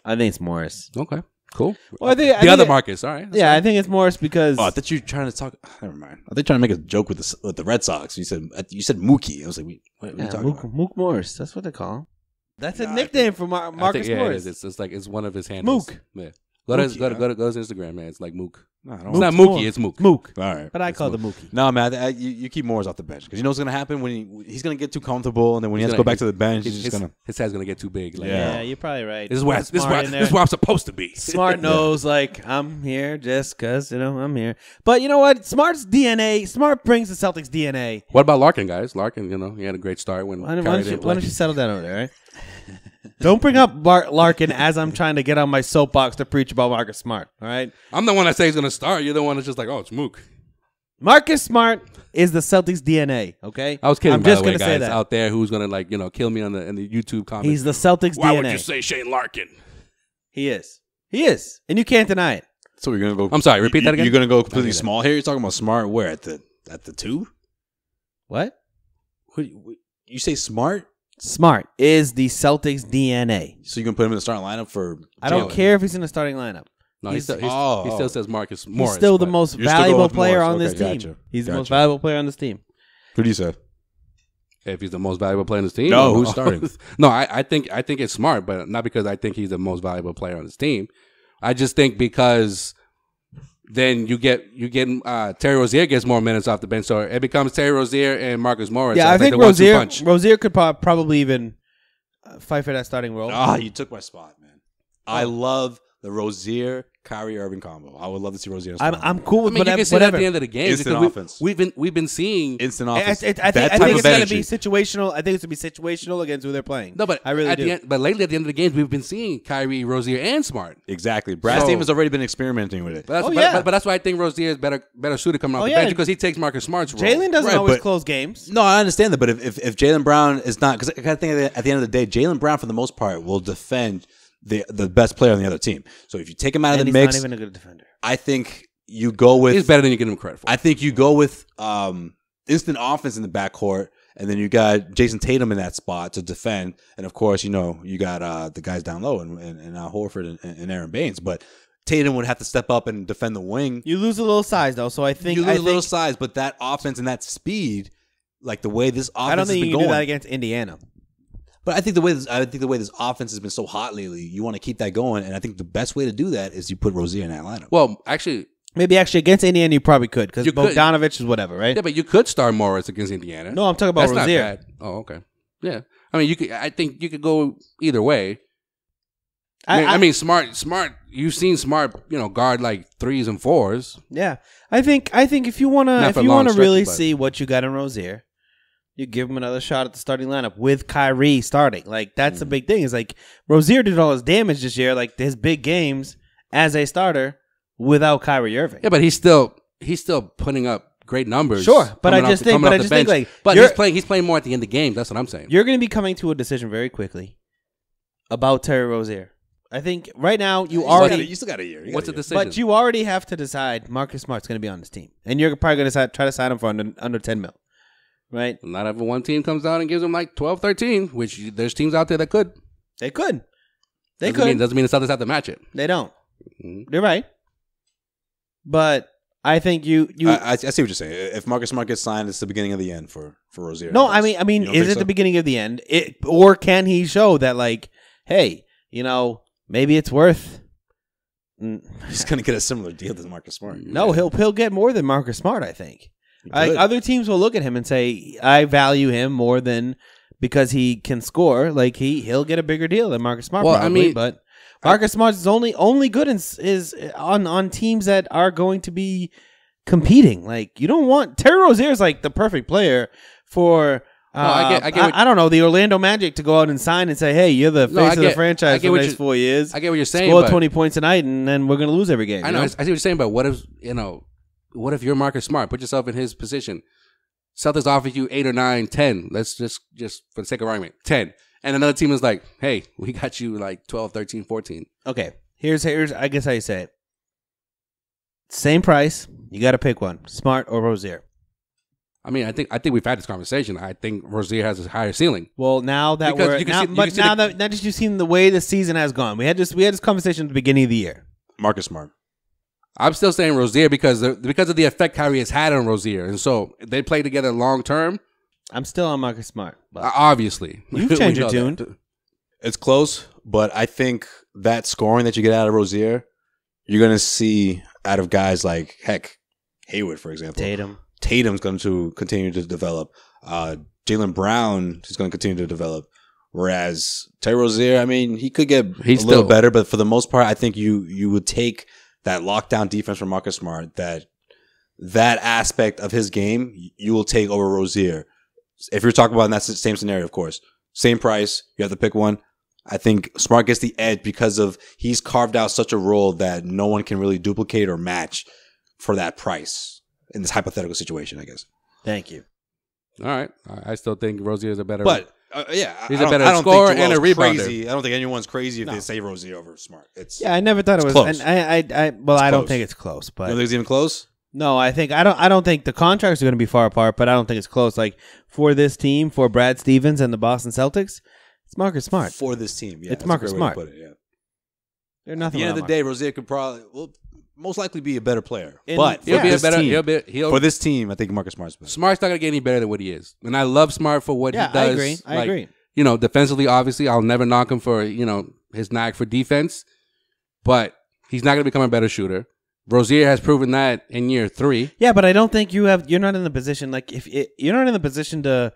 [SPEAKER 4] I think it's Morris.
[SPEAKER 5] Okay, cool.
[SPEAKER 4] Well,
[SPEAKER 5] the other Marcus. All right.
[SPEAKER 4] Yeah, I think it's Morris because
[SPEAKER 3] Oh, I thought you were trying to talk. Never mind. I thought you were trying to make a joke with the Red Sox. You said Mookie. I was like, what are you talking about?
[SPEAKER 4] Mook Morris. That's what they call him. That's a nickname for Marcus Morris.
[SPEAKER 5] It's like it's one of his handles.
[SPEAKER 4] Mook.
[SPEAKER 5] Yeah. Go to his Instagram, man. It's like Mook.
[SPEAKER 3] No,
[SPEAKER 5] It's not Mookie. It's Mook.
[SPEAKER 4] Mook.
[SPEAKER 3] All right.
[SPEAKER 4] But I call it the Mookie.
[SPEAKER 3] No, man. You keep Morris off the bench because you know what's gonna happen when he's gonna get too comfortable, and then when he has to go back to the bench, he's just gonna
[SPEAKER 5] his head's gonna get too big. Like,
[SPEAKER 4] Yeah, you're probably right.
[SPEAKER 5] This is where I'm supposed to be.
[SPEAKER 4] Smart knows, like, I'm here just because, I'm here. But you know what? Smart's DNA, Smart brings the Celtics DNA.
[SPEAKER 5] What about Larkin, guys? Larkin, he had a great start when
[SPEAKER 4] Why don't you settle down over there, right? Don't bring up Larkin as I'm trying to get on my soapbox to preach about Marcus Smart, all right?
[SPEAKER 5] I'm the one that says he's going to start. You're the one that's just like, oh, it's Mook.
[SPEAKER 4] Marcus Smart is the Celtics DNA, okay?
[SPEAKER 5] I was kidding,
[SPEAKER 4] I'm
[SPEAKER 5] by
[SPEAKER 4] just
[SPEAKER 5] the way,
[SPEAKER 4] going to say
[SPEAKER 5] guys
[SPEAKER 4] that.
[SPEAKER 5] out there who's going to, kill me in the YouTube comments.
[SPEAKER 4] He's the Celtics
[SPEAKER 5] Why
[SPEAKER 4] DNA.
[SPEAKER 5] would you say Shane Larkin?
[SPEAKER 4] He is. He is. And you can't deny it.
[SPEAKER 3] So you're gonna go.
[SPEAKER 5] I'm sorry. Repeat that again.
[SPEAKER 3] You're gonna go completely small here. You're talking about Smart where at the 2?
[SPEAKER 4] What?
[SPEAKER 3] You say Smart?
[SPEAKER 4] Smart is the Celtics DNA.
[SPEAKER 3] So you can put him in the starting lineup for?
[SPEAKER 4] I don't care if he's in the starting lineup.
[SPEAKER 5] No, he still says Marcus Morris.
[SPEAKER 4] He's still the most
[SPEAKER 3] You're still going
[SPEAKER 4] valuable
[SPEAKER 3] with
[SPEAKER 4] player
[SPEAKER 3] Morris.
[SPEAKER 4] on this
[SPEAKER 3] Okay,
[SPEAKER 4] team.
[SPEAKER 3] gotcha.
[SPEAKER 4] He's the most
[SPEAKER 3] Gotcha.
[SPEAKER 4] valuable player on this team.
[SPEAKER 3] Who do you say?
[SPEAKER 5] If he's the most valuable player on his team?
[SPEAKER 3] No, who's starting?
[SPEAKER 5] No, I think it's Smart, but not because I think he's the most valuable player on his team. I just think because then you get Terry Rozier gets more minutes off the bench, so it becomes Terry Rozier and Marcus Morris.
[SPEAKER 4] Yeah,
[SPEAKER 5] So
[SPEAKER 4] I think
[SPEAKER 5] the 1-2 punch.
[SPEAKER 4] Rozier could probably even fight for that starting role.
[SPEAKER 3] Ah, you took my spot, man. I love the Rozier Kyrie Irving combo. I would love to see Rozier.
[SPEAKER 4] I'm cool with
[SPEAKER 5] I mean, you can see that at the end of the game.
[SPEAKER 3] Instant
[SPEAKER 5] because
[SPEAKER 3] offense.
[SPEAKER 5] We've been seeing
[SPEAKER 3] Instant
[SPEAKER 4] I
[SPEAKER 3] offense.
[SPEAKER 4] think
[SPEAKER 3] That type
[SPEAKER 4] it's
[SPEAKER 3] of
[SPEAKER 4] going to
[SPEAKER 3] energy.
[SPEAKER 4] be situational. I think it's going to be situational against who they're playing.
[SPEAKER 5] No, but
[SPEAKER 4] I really do.
[SPEAKER 5] but lately at the end of the games, we've been seeing Kyrie, Rozier, and Smart.
[SPEAKER 3] Exactly. Brad's
[SPEAKER 5] So-
[SPEAKER 3] team has already been experimenting with it.
[SPEAKER 5] But that's,
[SPEAKER 4] Oh, yeah.
[SPEAKER 5] but that's why I think Rozier is better suited coming off the
[SPEAKER 4] yeah.
[SPEAKER 5] bench because he takes Marcus Smart's role.
[SPEAKER 4] Jalen doesn't
[SPEAKER 3] Right,
[SPEAKER 4] always
[SPEAKER 3] but-
[SPEAKER 4] close games.
[SPEAKER 3] No, I understand that, but if Jaylen Brown is not, because I gotta think at the end of the day, Jaylen Brown for the most part will defend the best player on the other team. So if you take him out
[SPEAKER 4] And
[SPEAKER 3] of the
[SPEAKER 4] he's
[SPEAKER 3] mix,
[SPEAKER 4] not even a good defender.
[SPEAKER 3] I think you go with
[SPEAKER 5] He's better than you give him credit for.
[SPEAKER 3] I think you go with instant offense in the backcourt, and then you got Jason Tatum in that spot to defend, and of course, you got the guys down low and Horford and Aaron Baines, but Tatum would have to step up and defend the wing.
[SPEAKER 4] You lose a little size though, so I think
[SPEAKER 3] You lose a little size, but that offense and that speed, like the way this offense
[SPEAKER 4] I don't think
[SPEAKER 3] has
[SPEAKER 4] you
[SPEAKER 3] been
[SPEAKER 4] can do
[SPEAKER 3] going.
[SPEAKER 4] that against Indiana.
[SPEAKER 3] But I think the way this offense has been so hot lately, you want to keep that going, and I think the best way to do that is you put Rozier in that lineup.
[SPEAKER 5] Well, actually,
[SPEAKER 4] Maybe actually against Indiana you probably could because
[SPEAKER 5] You could.
[SPEAKER 4] Bogdanovich is whatever, right?
[SPEAKER 5] yeah, but you could start Morris against Indiana.
[SPEAKER 4] No, I'm talking about
[SPEAKER 5] That's
[SPEAKER 4] Rozier.
[SPEAKER 5] not bad. Oh, okay. Yeah, I mean, I think you could go either way. I mean, Smart. You've seen Smart, guard like 3s and 4s.
[SPEAKER 4] Yeah, I think if you wanna
[SPEAKER 5] Not for long
[SPEAKER 4] really
[SPEAKER 5] stretches, but-
[SPEAKER 4] see what you got in Rozier, you give him another shot at the starting lineup with Kyrie starting. Like that's the big thing. Is like Rozier did all his damage this year, like his big games as a starter without Kyrie Irving.
[SPEAKER 5] Yeah, but he's still putting up great numbers.
[SPEAKER 4] Sure, but I
[SPEAKER 5] coming
[SPEAKER 4] just
[SPEAKER 5] off the-
[SPEAKER 4] think-
[SPEAKER 5] coming
[SPEAKER 4] but
[SPEAKER 5] off
[SPEAKER 4] I
[SPEAKER 5] the
[SPEAKER 4] just think,
[SPEAKER 5] bench.
[SPEAKER 4] like,
[SPEAKER 5] but
[SPEAKER 4] you're-
[SPEAKER 5] he's playing more at the end of the game. That's what I'm saying.
[SPEAKER 4] You're going to be coming to a decision very quickly about Terry Rozier. I think right now you
[SPEAKER 3] still got a year.
[SPEAKER 5] What's the decision?
[SPEAKER 4] but you already have to decide Marcus Smart's going to be on this team, and you're probably going to try to sign him for under 10 mil, right?
[SPEAKER 5] Not every one team comes down and gives him like 12, 13, which there's teams out there that could.
[SPEAKER 4] They could.
[SPEAKER 5] Doesn't mean the Celtics have to match it.
[SPEAKER 4] They don't.
[SPEAKER 5] Mhm.
[SPEAKER 4] You're right. But I think you.
[SPEAKER 3] I see what you're saying. If Marcus Smart gets signed, it's the beginning of the end for Rozier.
[SPEAKER 4] No, I mean,
[SPEAKER 3] You don't
[SPEAKER 4] is
[SPEAKER 3] think
[SPEAKER 4] it
[SPEAKER 3] so?
[SPEAKER 4] the beginning of the end? Or can he show that, like, hey, maybe it's worth.
[SPEAKER 3] He's going to get a similar deal to Marcus Smart.
[SPEAKER 4] No, he'll get more than Marcus Smart. I think. Like
[SPEAKER 3] could.
[SPEAKER 4] other teams will look at him and say, I value him more than because he can score. Like he'll get a bigger deal than Marcus Smart.
[SPEAKER 5] Well,
[SPEAKER 4] probably,
[SPEAKER 5] I mean,
[SPEAKER 4] but Marcus Smart is only good is on teams that are going to be competing. Like you don't want Terry Rozier is like the perfect player for.
[SPEAKER 5] I get what-
[SPEAKER 4] I don't know, the Orlando Magic to go out and sign and say, hey, you're the face of the franchise for the next 4 years.
[SPEAKER 5] I get what you're saying.
[SPEAKER 4] Score
[SPEAKER 5] but
[SPEAKER 4] 20 points a night, and then we're going to lose every game.
[SPEAKER 5] I know. I see what you're saying, but what if you're Marcus Smart? Put yourself in his position. Celtics offer you 8 or 9, 10. Let's just for the sake of argument, 10. And another team is like, hey, we got you like 12, 13, 14.
[SPEAKER 4] Okay, here's I guess how you say it. Same price. You got to pick one, Smart or Rozier.
[SPEAKER 5] I mean, I think we've had this conversation. I think Rozier has a higher ceiling.
[SPEAKER 4] Well, now that
[SPEAKER 5] Because
[SPEAKER 4] now that you've seen the way the season has gone, we had this conversation at the beginning of the year.
[SPEAKER 3] Marcus Smart.
[SPEAKER 5] I'm still saying Rozier because of the effect Kyrie has had on Rozier, and so they play together long term.
[SPEAKER 4] I'm still on Marcus Smart. But
[SPEAKER 5] Obviously,
[SPEAKER 4] you've changed your tune.
[SPEAKER 3] It's close, but I think that scoring that you get out of Rozier, you're going to see out of guys like, Hayward, for example. Tatum's going to continue to develop. Jaylen Brown is going to continue to develop. Whereas Terry Rozier, I mean, he could get a little better, but for the most part, I think you would take that lockdown defense from Marcus Smart, that aspect of his game, you will take over Rozier. If you're talking about in that same scenario, of course. Same price, you have to pick one. I think Smart gets the edge because of he's carved out such a role that no one can really duplicate or match for that price in this hypothetical situation, I guess.
[SPEAKER 4] Thank you.
[SPEAKER 5] All right. I still think Rozier is a better.
[SPEAKER 3] But
[SPEAKER 5] he's a better scorer and a rebounder.
[SPEAKER 3] Crazy. I don't think anyone's crazy if they say Rozier over Smart.
[SPEAKER 4] I never thought it was
[SPEAKER 3] close.
[SPEAKER 4] And I don't think it's close. But
[SPEAKER 3] you don't think it's even close?
[SPEAKER 4] No, I don't think the contracts are going to be far apart, but I don't think it's close. Like for this team, for Brad Stevens and the Boston Celtics, it's Marcus Smart.
[SPEAKER 3] For this team, yeah.
[SPEAKER 4] It's Marcus Smart.
[SPEAKER 3] Put it, yeah.
[SPEAKER 4] They're nothing.
[SPEAKER 3] At the end of the day, Rozier could most likely be a better player.
[SPEAKER 5] But
[SPEAKER 3] for this team, I think Marcus Smart's better.
[SPEAKER 5] Smart's not going to get any better than what he is. And I love Smart for what he does.
[SPEAKER 4] I agree.
[SPEAKER 5] You know, defensively, obviously, I'll never knock him for, his knack for defense. But he's not going to become a better shooter. Rozier has proven that in year 3.
[SPEAKER 4] Yeah, but I don't think you're not in the position, you're not in the position to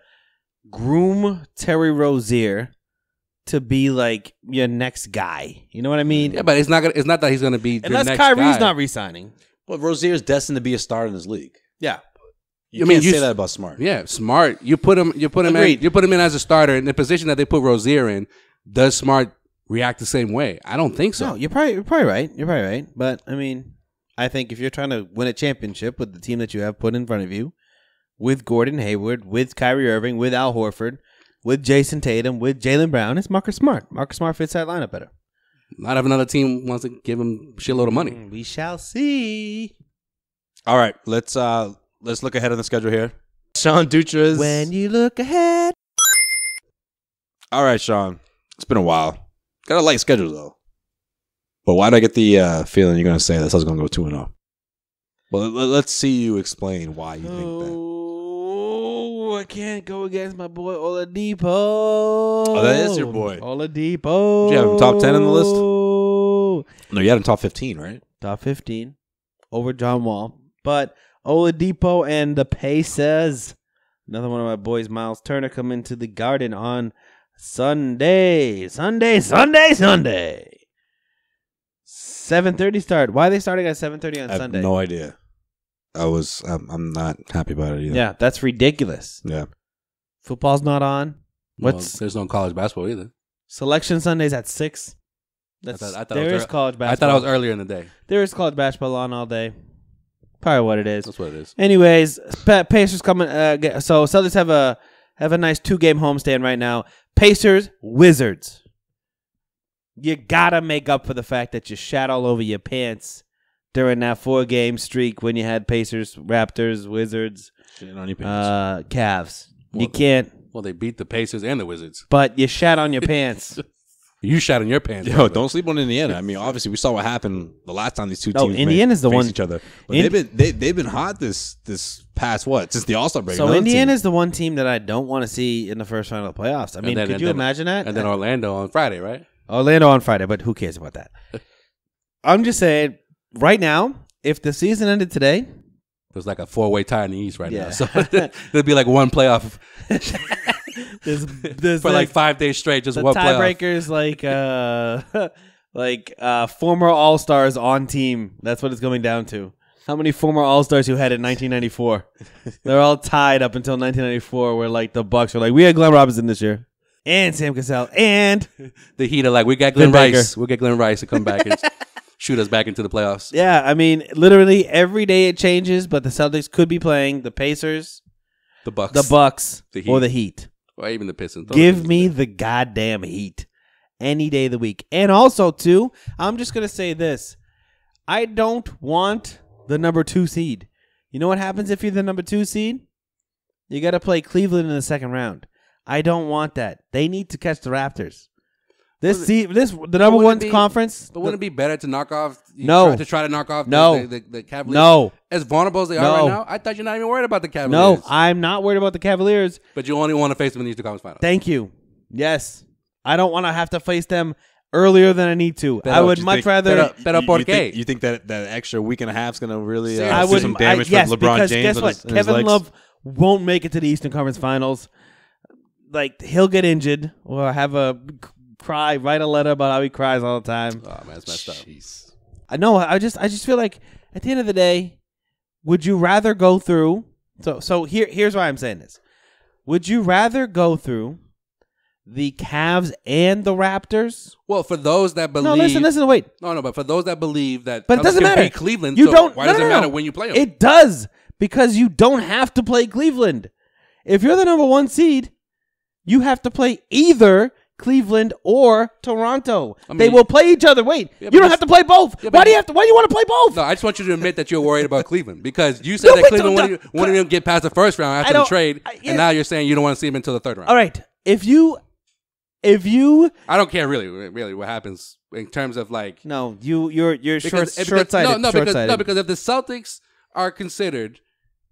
[SPEAKER 4] groom Terry Rozier to be like your next guy. You know what I mean?
[SPEAKER 5] Yeah, but it's not that he's going to be
[SPEAKER 4] unless
[SPEAKER 5] your next
[SPEAKER 4] Kyrie's
[SPEAKER 5] guy.
[SPEAKER 4] not re-signing.
[SPEAKER 3] Well, Rozier's destined to be a star in this league.
[SPEAKER 4] Yeah.
[SPEAKER 3] You can't say that about Smart.
[SPEAKER 5] Yeah, Smart. You put him in as a starter in the position that they put Rozier in. Does Smart react the same way? I don't think so.
[SPEAKER 4] No, you're probably right. You're probably right. But I mean, I think if you're trying to win a championship with the team that you have put in front of you, with Gordon Hayward, with Kyrie Irving, with Al Horford, with Jason Tatum, with Jaylen Brown, it's Marcus Smart. Marcus Smart fits that lineup better.
[SPEAKER 5] Not if another team wants to give him a shitload of money.
[SPEAKER 4] We shall see.
[SPEAKER 3] All right, let's look ahead on the schedule here. Sean Dutra's.
[SPEAKER 4] When you look ahead.
[SPEAKER 3] All right, Sean. It's been a while. Got a light schedule though. But why do I get the feeling you're going to say this? I was going to go 2-0. Well, let's see you explain why you think that.
[SPEAKER 4] I can't go against my boy Oladipo.
[SPEAKER 3] Oh, that is your boy.
[SPEAKER 4] Oladipo.
[SPEAKER 3] Did you have him top 10 on the list? No, you had him top 15, right?
[SPEAKER 4] Top 15 over John Wall. But Oladipo and the Pacers. Another one of my boys, Miles Turner, come into the Garden on Sunday. 7:30 start. Why are they starting at 7:30 on Sunday?
[SPEAKER 3] I have no idea. I'm not happy about it either.
[SPEAKER 4] Yeah, that's ridiculous.
[SPEAKER 3] Yeah.
[SPEAKER 4] Football's not on.
[SPEAKER 5] There's no college basketball either.
[SPEAKER 4] Selection Sunday's at 6. College basketball.
[SPEAKER 5] I thought it was earlier in the day.
[SPEAKER 4] There is college basketball on all day. Probably what it is.
[SPEAKER 5] That's what it is.
[SPEAKER 4] Anyways, Pacers coming. So Celtics have a nice 2-game homestand right now. Pacers, Wizards. You gotta make up for the fact that you shat all over your pants during that 4-game streak when you had Pacers, Raptors, Wizards, Cavs. You can't.
[SPEAKER 5] Well, they beat the Pacers and the Wizards.
[SPEAKER 4] But you shat on your pants.
[SPEAKER 5] You shat on your pants.
[SPEAKER 3] Yo, don't sleep on Indiana. I mean, obviously, we saw what happened the last time these two teams
[SPEAKER 4] Indiana's the one
[SPEAKER 3] each other. But they've been hot this past since the All-Star break.
[SPEAKER 4] So Indiana's the one team that I don't want to see in the first round of the playoffs. I mean, could you imagine that?
[SPEAKER 5] And then Orlando on Friday, right?
[SPEAKER 4] Orlando on Friday, but who cares about that? I'm just saying, right now, if the season ended today,
[SPEAKER 5] there's like a 4-way tie in the East right now. So there'd be like one playoff.
[SPEAKER 4] there's
[SPEAKER 5] for like 5 days straight, just one playoff.
[SPEAKER 4] Tiebreakers like former All-Stars on team. That's what it's going down to. How many former All-Stars you had in 1994? They're all tied up until 1994 where like the Bucks were like, we had Glenn Robinson this year. And Sam Cassell. And
[SPEAKER 5] the Heat are like, we got Glenn Rice. We'll get Glenn Rice to come back and shoot us back into the playoffs.
[SPEAKER 4] Yeah, I mean, literally every day it changes, but the Celtics could be playing the Pacers,
[SPEAKER 5] the Bucks,
[SPEAKER 4] the Heat. Or the Heat.
[SPEAKER 5] Or even the Pistons.
[SPEAKER 4] Give me the goddamn Heat any day of the week. And also, too, I'm just going to say this. I don't want the number 2 seed. You know what happens if you're the number 2 seed? You got to play Cleveland in the second round. I don't want that. They need to catch the Raptors. The number one conference.
[SPEAKER 5] But wouldn't it be better to knock off? Try to knock off the Cavaliers.
[SPEAKER 4] No,
[SPEAKER 5] as vulnerable as they are right now. I thought you're not even worried about the Cavaliers.
[SPEAKER 4] No, I'm not worried about the Cavaliers.
[SPEAKER 5] But you only want to face them in the Eastern Conference Finals.
[SPEAKER 4] Thank you. Yes, I don't want to have to face them earlier than I need to. I would much rather.
[SPEAKER 3] You think that extra week and a half is going to really do some damage for LeBron James?
[SPEAKER 4] Guess what? Kevin Love won't make it to the Eastern Conference Finals. Like, he'll get injured or have a cry, write a letter about how he cries all the time.
[SPEAKER 5] Oh man, it's messed up.
[SPEAKER 4] I know. I just feel like at the end of the day, would you rather go through? So here's why I'm saying this. Would you rather go through the Cavs and the Raptors?
[SPEAKER 5] Well, for those that believe,
[SPEAKER 4] no, listen, wait.
[SPEAKER 5] No, but for those that believe that,
[SPEAKER 4] but it doesn't matter.
[SPEAKER 5] Cleveland.
[SPEAKER 4] You don't.
[SPEAKER 5] Why does it matter when you play them?
[SPEAKER 4] It does, because you don't have to play Cleveland. If you're the number 1 seed, you have to play either Cleveland or Toronto. They will play each other. Wait, you don't have to play both. Why do you want to play both?
[SPEAKER 5] No, I just want you to admit that you're worried about Cleveland, because you said that Cleveland wouldn't even get past the first round after the trade, and now you're saying you don't want to see them until the third round.
[SPEAKER 4] All right, if you,
[SPEAKER 5] I don't care really what happens in terms of like.
[SPEAKER 4] No, you're short-sighted.
[SPEAKER 5] No, because if the Celtics are considered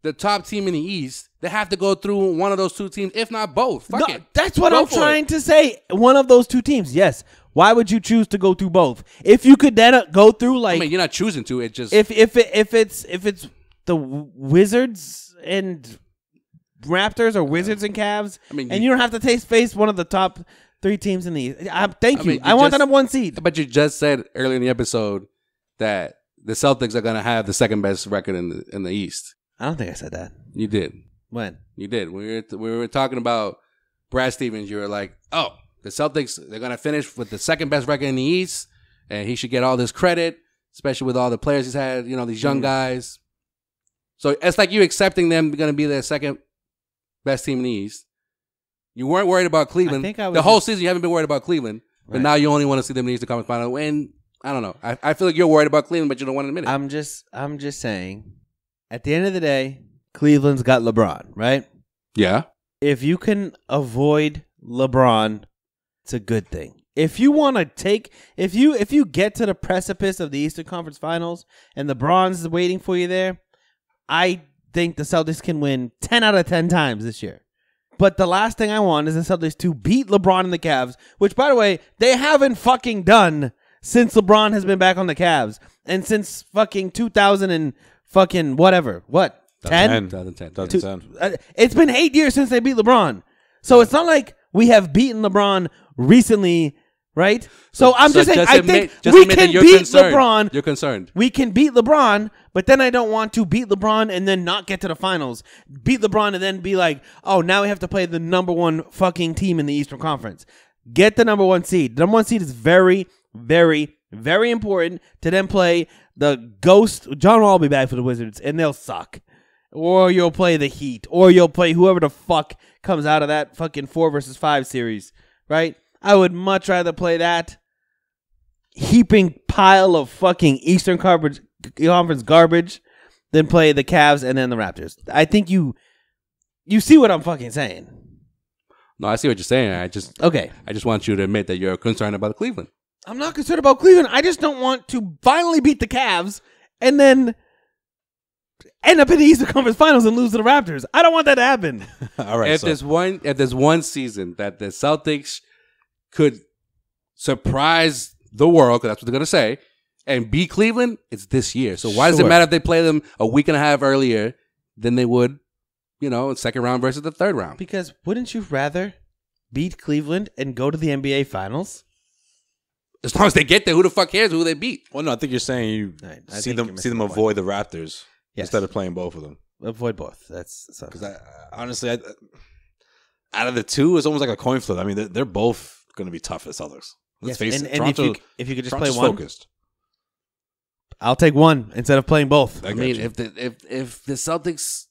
[SPEAKER 5] the top team in the East, they have to go through one of those two teams, if not both. Fuck it.
[SPEAKER 4] That's what I'm trying to say. One of those two teams, yes. Why would you choose to go through both? If you could then go through like,
[SPEAKER 5] I mean, you're not choosing to. It just
[SPEAKER 4] if it's the Wizards and Raptors or Wizards and Cavs, and you don't have to face one of the top 3 teams in the East. Thank you. I want the number 1 seed.
[SPEAKER 5] But you just said earlier in the episode that the Celtics are going to have the second best record in the East.
[SPEAKER 4] I don't think I said that.
[SPEAKER 5] You did.
[SPEAKER 4] When?
[SPEAKER 5] You did. We were talking about Brad Stevens. You were like, oh, the Celtics, they're going to finish with the second best record in the East, and he should get all this credit, especially with all the players he's had, these young guys. So it's like you accepting them going to be the second best team in the East. You weren't worried about Cleveland. The whole season you haven't been worried about Cleveland, but now you only want to see them in the Eastern Conference Final. And I don't know. I feel like you're worried about Cleveland, but you don't want to admit it.
[SPEAKER 4] I'm just saying, at the end of the day, Cleveland's got LeBron, right?
[SPEAKER 5] Yeah.
[SPEAKER 4] If you can avoid LeBron, it's a good thing. If you want to if you get to the precipice of the Eastern Conference Finals and LeBron's waiting for you there, I think the Celtics can win 10 out of 10 times this year. But the last thing I want is the Celtics to beat LeBron and the Cavs, which, by the way, they haven't fucking done since LeBron has been back on the Cavs. And since fucking 2000 and fucking whatever. What? 10?
[SPEAKER 5] 2010.
[SPEAKER 4] It's been 8 years since they beat LeBron. So it's not like we have beaten LeBron recently, right? So I'm just saying, I think we can beat LeBron.
[SPEAKER 5] You're concerned.
[SPEAKER 4] We can beat LeBron, but then I don't want to beat LeBron and then not get to the finals. Beat LeBron and then be like, oh, now we have to play the number 1 fucking team in the Eastern Conference. Get the number 1 seed. The number 1 seed is very, very, very important to then play the ghost. John Wall will be back for the Wizards, and they'll suck. Or you'll play the Heat. Or you'll play whoever the fuck comes out of that fucking 4 versus 5 series, right? I would much rather play that heaping pile of fucking Eastern Conference garbage than play the Cavs and then the Raptors. I think you see what I'm fucking saying.
[SPEAKER 5] No, I see what you're saying. I just want you to admit that you're concerned about Cleveland.
[SPEAKER 4] I'm not concerned about Cleveland. I just don't want to finally beat the Cavs and then end up in the Eastern Conference Finals and lose to the Raptors. I don't want that to happen.
[SPEAKER 3] All right.
[SPEAKER 5] If there's one season that the Celtics could surprise the world, because that's what they're gonna say, and beat Cleveland, it's this year. So why does it matter if they play them a week and a half earlier than they would, in second round versus the third round?
[SPEAKER 4] Because wouldn't you rather beat Cleveland and go to the NBA Finals?
[SPEAKER 5] As long as they get there, who the fuck cares who they beat?
[SPEAKER 3] Well, no, I think you're saying you see them avoid the Raptors instead of playing both of them.
[SPEAKER 4] Avoid both. That's
[SPEAKER 3] because honestly, out of the two, it's almost like a coin flip. I mean, they're both going to be tough as Celtics. Let's face it.
[SPEAKER 4] Toronto, if you could just play one,
[SPEAKER 3] focused.
[SPEAKER 4] I'll take one instead of playing both.
[SPEAKER 5] I mean, if the Celtics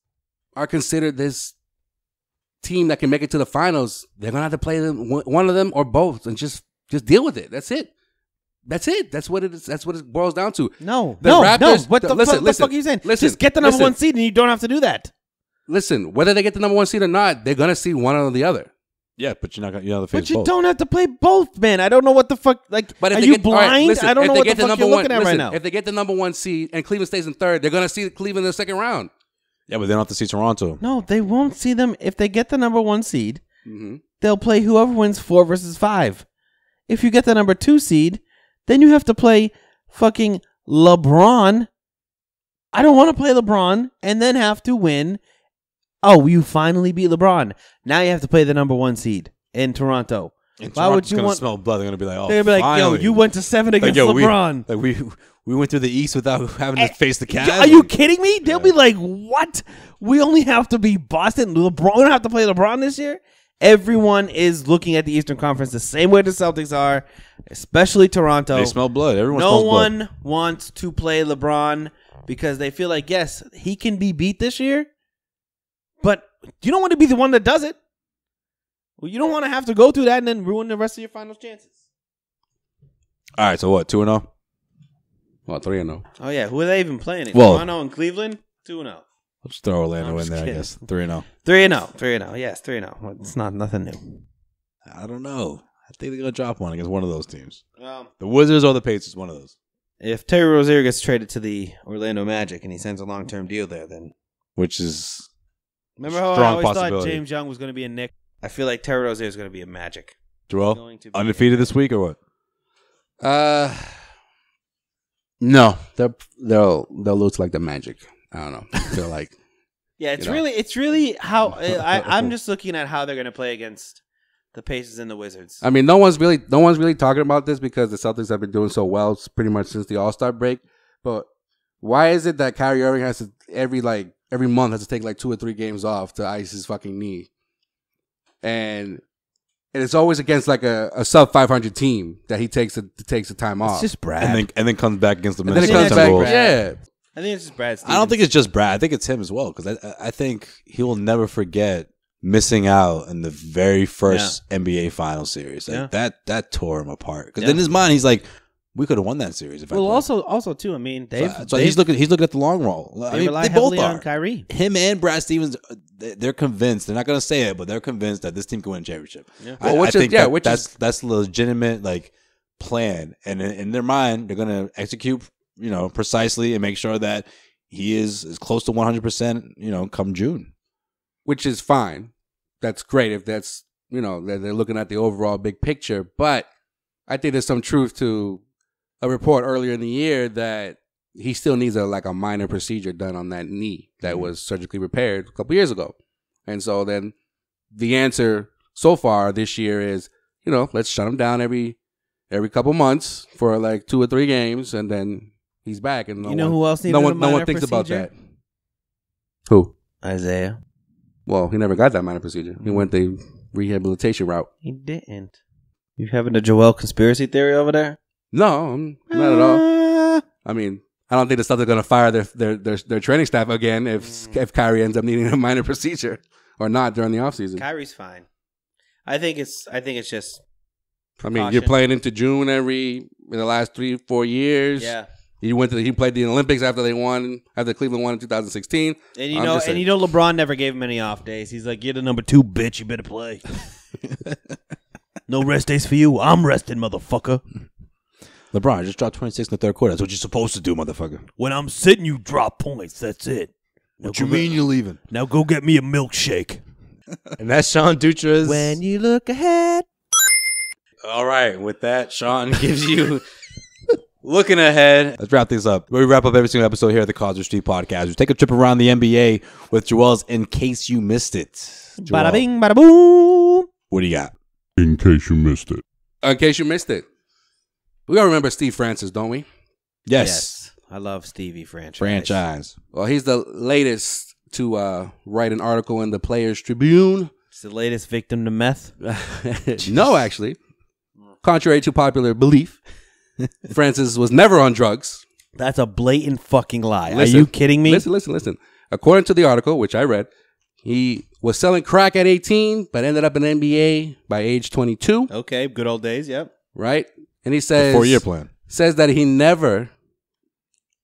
[SPEAKER 5] are considered this team that can make it to the finals, they're gonna have to play them, one of them or both, and just deal with it. That's it. That's it. That's what it is. That's what it boils down to.
[SPEAKER 4] No.
[SPEAKER 5] Raptors,
[SPEAKER 4] What the fuck are you saying? Just get the number 1 seed, and you don't have to do that.
[SPEAKER 5] listen, whether they get the number 1 seed or not, they're gonna see one or the other.
[SPEAKER 3] Yeah, but you're not gonna. You know, face
[SPEAKER 4] But you
[SPEAKER 3] both.
[SPEAKER 4] don't have to play both, man. I don't know what the fuck. Like,
[SPEAKER 5] But if
[SPEAKER 4] are
[SPEAKER 5] they
[SPEAKER 4] you
[SPEAKER 5] get, all right,
[SPEAKER 4] blind?
[SPEAKER 5] listen,
[SPEAKER 4] I don't
[SPEAKER 5] if
[SPEAKER 4] know
[SPEAKER 5] they
[SPEAKER 4] what the
[SPEAKER 5] get the
[SPEAKER 4] fuck
[SPEAKER 5] number
[SPEAKER 4] you're looking
[SPEAKER 5] one,
[SPEAKER 4] at right
[SPEAKER 5] listen,
[SPEAKER 4] now.
[SPEAKER 5] if they get the number 1 seed and Cleveland stays in third, they're gonna see Cleveland in the second round.
[SPEAKER 3] Yeah, but they don't have to see Toronto.
[SPEAKER 4] No, they won't see them. If they get the number 1 seed,
[SPEAKER 5] Mm-hmm.
[SPEAKER 4] they'll play whoever wins 4 versus 5. If you get the number 2 seed, then you have to play fucking LeBron. I don't want to play LeBron and then have to win. Oh, you finally beat LeBron. Now you have to play the number 1 seed in Toronto.
[SPEAKER 3] And
[SPEAKER 4] Why
[SPEAKER 3] Toronto's
[SPEAKER 4] would you
[SPEAKER 3] gonna
[SPEAKER 4] want?
[SPEAKER 3] smell blood. They're gonna be like, oh,
[SPEAKER 4] They're gonna be like,
[SPEAKER 3] finally.
[SPEAKER 4] yo, you went to 7 against LeBron.
[SPEAKER 3] We went through the East without having to face the Cavs.
[SPEAKER 4] Are you kidding me? They'll be like, what? We only have to be Boston. LeBron. We don't have to play LeBron this year. Everyone is looking at the Eastern Conference the same way the Celtics are, especially Toronto.
[SPEAKER 3] They smell blood. Everyone
[SPEAKER 4] No
[SPEAKER 3] smells blood.
[SPEAKER 4] one wants to play LeBron because they feel like, yes, he can be beat this year, but you don't want to be the one that does it. Well, you don't want to have to go through that and then ruin the rest of your finals chances.
[SPEAKER 3] All right, so what? 2-0.
[SPEAKER 5] Well, 3-0.
[SPEAKER 4] Oh, yeah. Who are they even playing?
[SPEAKER 3] Well-
[SPEAKER 4] Toronto and Cleveland? 2-0.
[SPEAKER 3] We'll just throw Orlando
[SPEAKER 4] I'm
[SPEAKER 3] in
[SPEAKER 4] just
[SPEAKER 3] there.
[SPEAKER 4] kidding.
[SPEAKER 3] I guess 3-0.
[SPEAKER 4] 3-0. 3-0. Yes, 3-0. It's not nothing new.
[SPEAKER 3] I don't know. I think they're gonna drop one against one of those teams.
[SPEAKER 4] Well,
[SPEAKER 3] The Wizards or the Pacers. One of those.
[SPEAKER 4] if Terry Rozier gets traded to the Orlando Magic and he signs a long-term deal there, then
[SPEAKER 3] Which is
[SPEAKER 4] remember how I
[SPEAKER 3] Strong
[SPEAKER 4] always thought
[SPEAKER 3] possibility.
[SPEAKER 4] James Young was going to be a Knick? I feel like Terry Rozier is going to be a Magic.
[SPEAKER 3] Joel
[SPEAKER 4] Going to be
[SPEAKER 3] undefeated this week or what?
[SPEAKER 5] No, they'll lose like the Magic. I don't know. I feel like
[SPEAKER 4] Yeah, it's
[SPEAKER 5] You know.
[SPEAKER 4] it's really how I'm just looking at how they're going to play against the Pacers and the Wizards.
[SPEAKER 5] I mean, no one's really talking about this because the Celtics have been doing so well pretty much since the All-Star break. But why is it that Kyrie Irving has to every month has to take like 2 or 3 games off to ice his fucking knee, and it's always against like a sub 500 team that he takes the time off.
[SPEAKER 4] It's just Brad.
[SPEAKER 3] And then comes back against the
[SPEAKER 5] and then it
[SPEAKER 3] Minnesota
[SPEAKER 5] comes back.
[SPEAKER 3] Timberwolves.
[SPEAKER 5] Yeah,
[SPEAKER 4] I think it's just Brad Stevens.
[SPEAKER 3] I don't think it's just Brad. I think it's him as well because I think he will never forget missing out in the very first NBA Final Series. Like that tore him apart. Because in his mind, he's like, we could have won that series. If I
[SPEAKER 4] Well,
[SPEAKER 3] played.
[SPEAKER 4] also too. I mean,
[SPEAKER 3] So he's looking at the long roll. I mean,
[SPEAKER 4] rely
[SPEAKER 3] they both
[SPEAKER 4] heavily
[SPEAKER 3] are.
[SPEAKER 4] on Kyrie.
[SPEAKER 3] Him and Brad Stevens, they're convinced. They're not going to say it, but they're convinced that this team can win a championship.
[SPEAKER 4] Yeah.
[SPEAKER 5] Well,
[SPEAKER 3] I think
[SPEAKER 5] that's
[SPEAKER 3] that's a legitimate like plan, and in their mind, they're going to execute, precisely and make sure that he is as close to 100%, come June.
[SPEAKER 5] which is fine. That's great if that's they're looking at the overall big picture. But I think there's some truth to a report earlier in the year that he still needs a minor procedure done on that knee that was surgically repaired a couple years ago. And so then the answer so far this year is, let's shut him down every couple months for 2 or 3 games, and then he's back. And
[SPEAKER 4] who else needed
[SPEAKER 5] no
[SPEAKER 4] a
[SPEAKER 5] one
[SPEAKER 4] minor
[SPEAKER 5] thinks about
[SPEAKER 4] procedure?
[SPEAKER 5] that. Who?
[SPEAKER 4] Isaiah.
[SPEAKER 5] Well, he never got that minor procedure. He went the rehabilitation route.
[SPEAKER 4] He didn't. You having a Joel conspiracy theory over there?
[SPEAKER 5] No, not at all. I mean, I don't think the Celtics are going to fire their training staff again if Kyrie ends up needing a minor procedure or not during the offseason.
[SPEAKER 4] Kyrie's fine. I think it's just.
[SPEAKER 5] I mean,
[SPEAKER 4] precaution.
[SPEAKER 5] you're playing into June in the last 3-4 years.
[SPEAKER 4] Yeah.
[SPEAKER 5] He played the Olympics after Cleveland won in 2016.
[SPEAKER 4] And LeBron never gave him any off days. He's like, you're the number 2, bitch. You better play. No rest days for you. I'm resting, motherfucker.
[SPEAKER 3] LeBron just dropped 26 in the third quarter. That's what you're supposed to do, motherfucker.
[SPEAKER 4] When I'm sitting, you drop points. That's it.
[SPEAKER 3] What you mean you're leaving?
[SPEAKER 4] Now go get me a milkshake.
[SPEAKER 3] And that's Sean Dutra's.
[SPEAKER 4] When you look ahead.
[SPEAKER 3] All right, with that, Sean gives you looking ahead. Let's wrap things up. We wrap up every single episode here at the Causeway Street Podcast. We take a trip around the NBA with Joel's In Case You Missed It. Joel,
[SPEAKER 4] Bada bing, bada boom.
[SPEAKER 3] what do you got?
[SPEAKER 1] In case you missed it.
[SPEAKER 5] In case you missed it, we all remember Steve Francis, don't we?
[SPEAKER 3] Yes.
[SPEAKER 4] I love Stevie
[SPEAKER 3] Franchise.
[SPEAKER 5] Well, he's the latest to write an article in the Players Tribune.
[SPEAKER 4] It's the latest victim to meth.
[SPEAKER 5] No, actually. Contrary to popular belief, Francis was never on drugs.
[SPEAKER 4] That's a blatant fucking lie.
[SPEAKER 5] Listen,
[SPEAKER 4] Are you kidding me?
[SPEAKER 5] Listen. According to the article, which I read, he was selling crack at 18, but ended up in the NBA by age 22.
[SPEAKER 4] Okay, good old days, yep.
[SPEAKER 5] Right? And he says...
[SPEAKER 3] The 4-year plan.
[SPEAKER 5] Says that he never,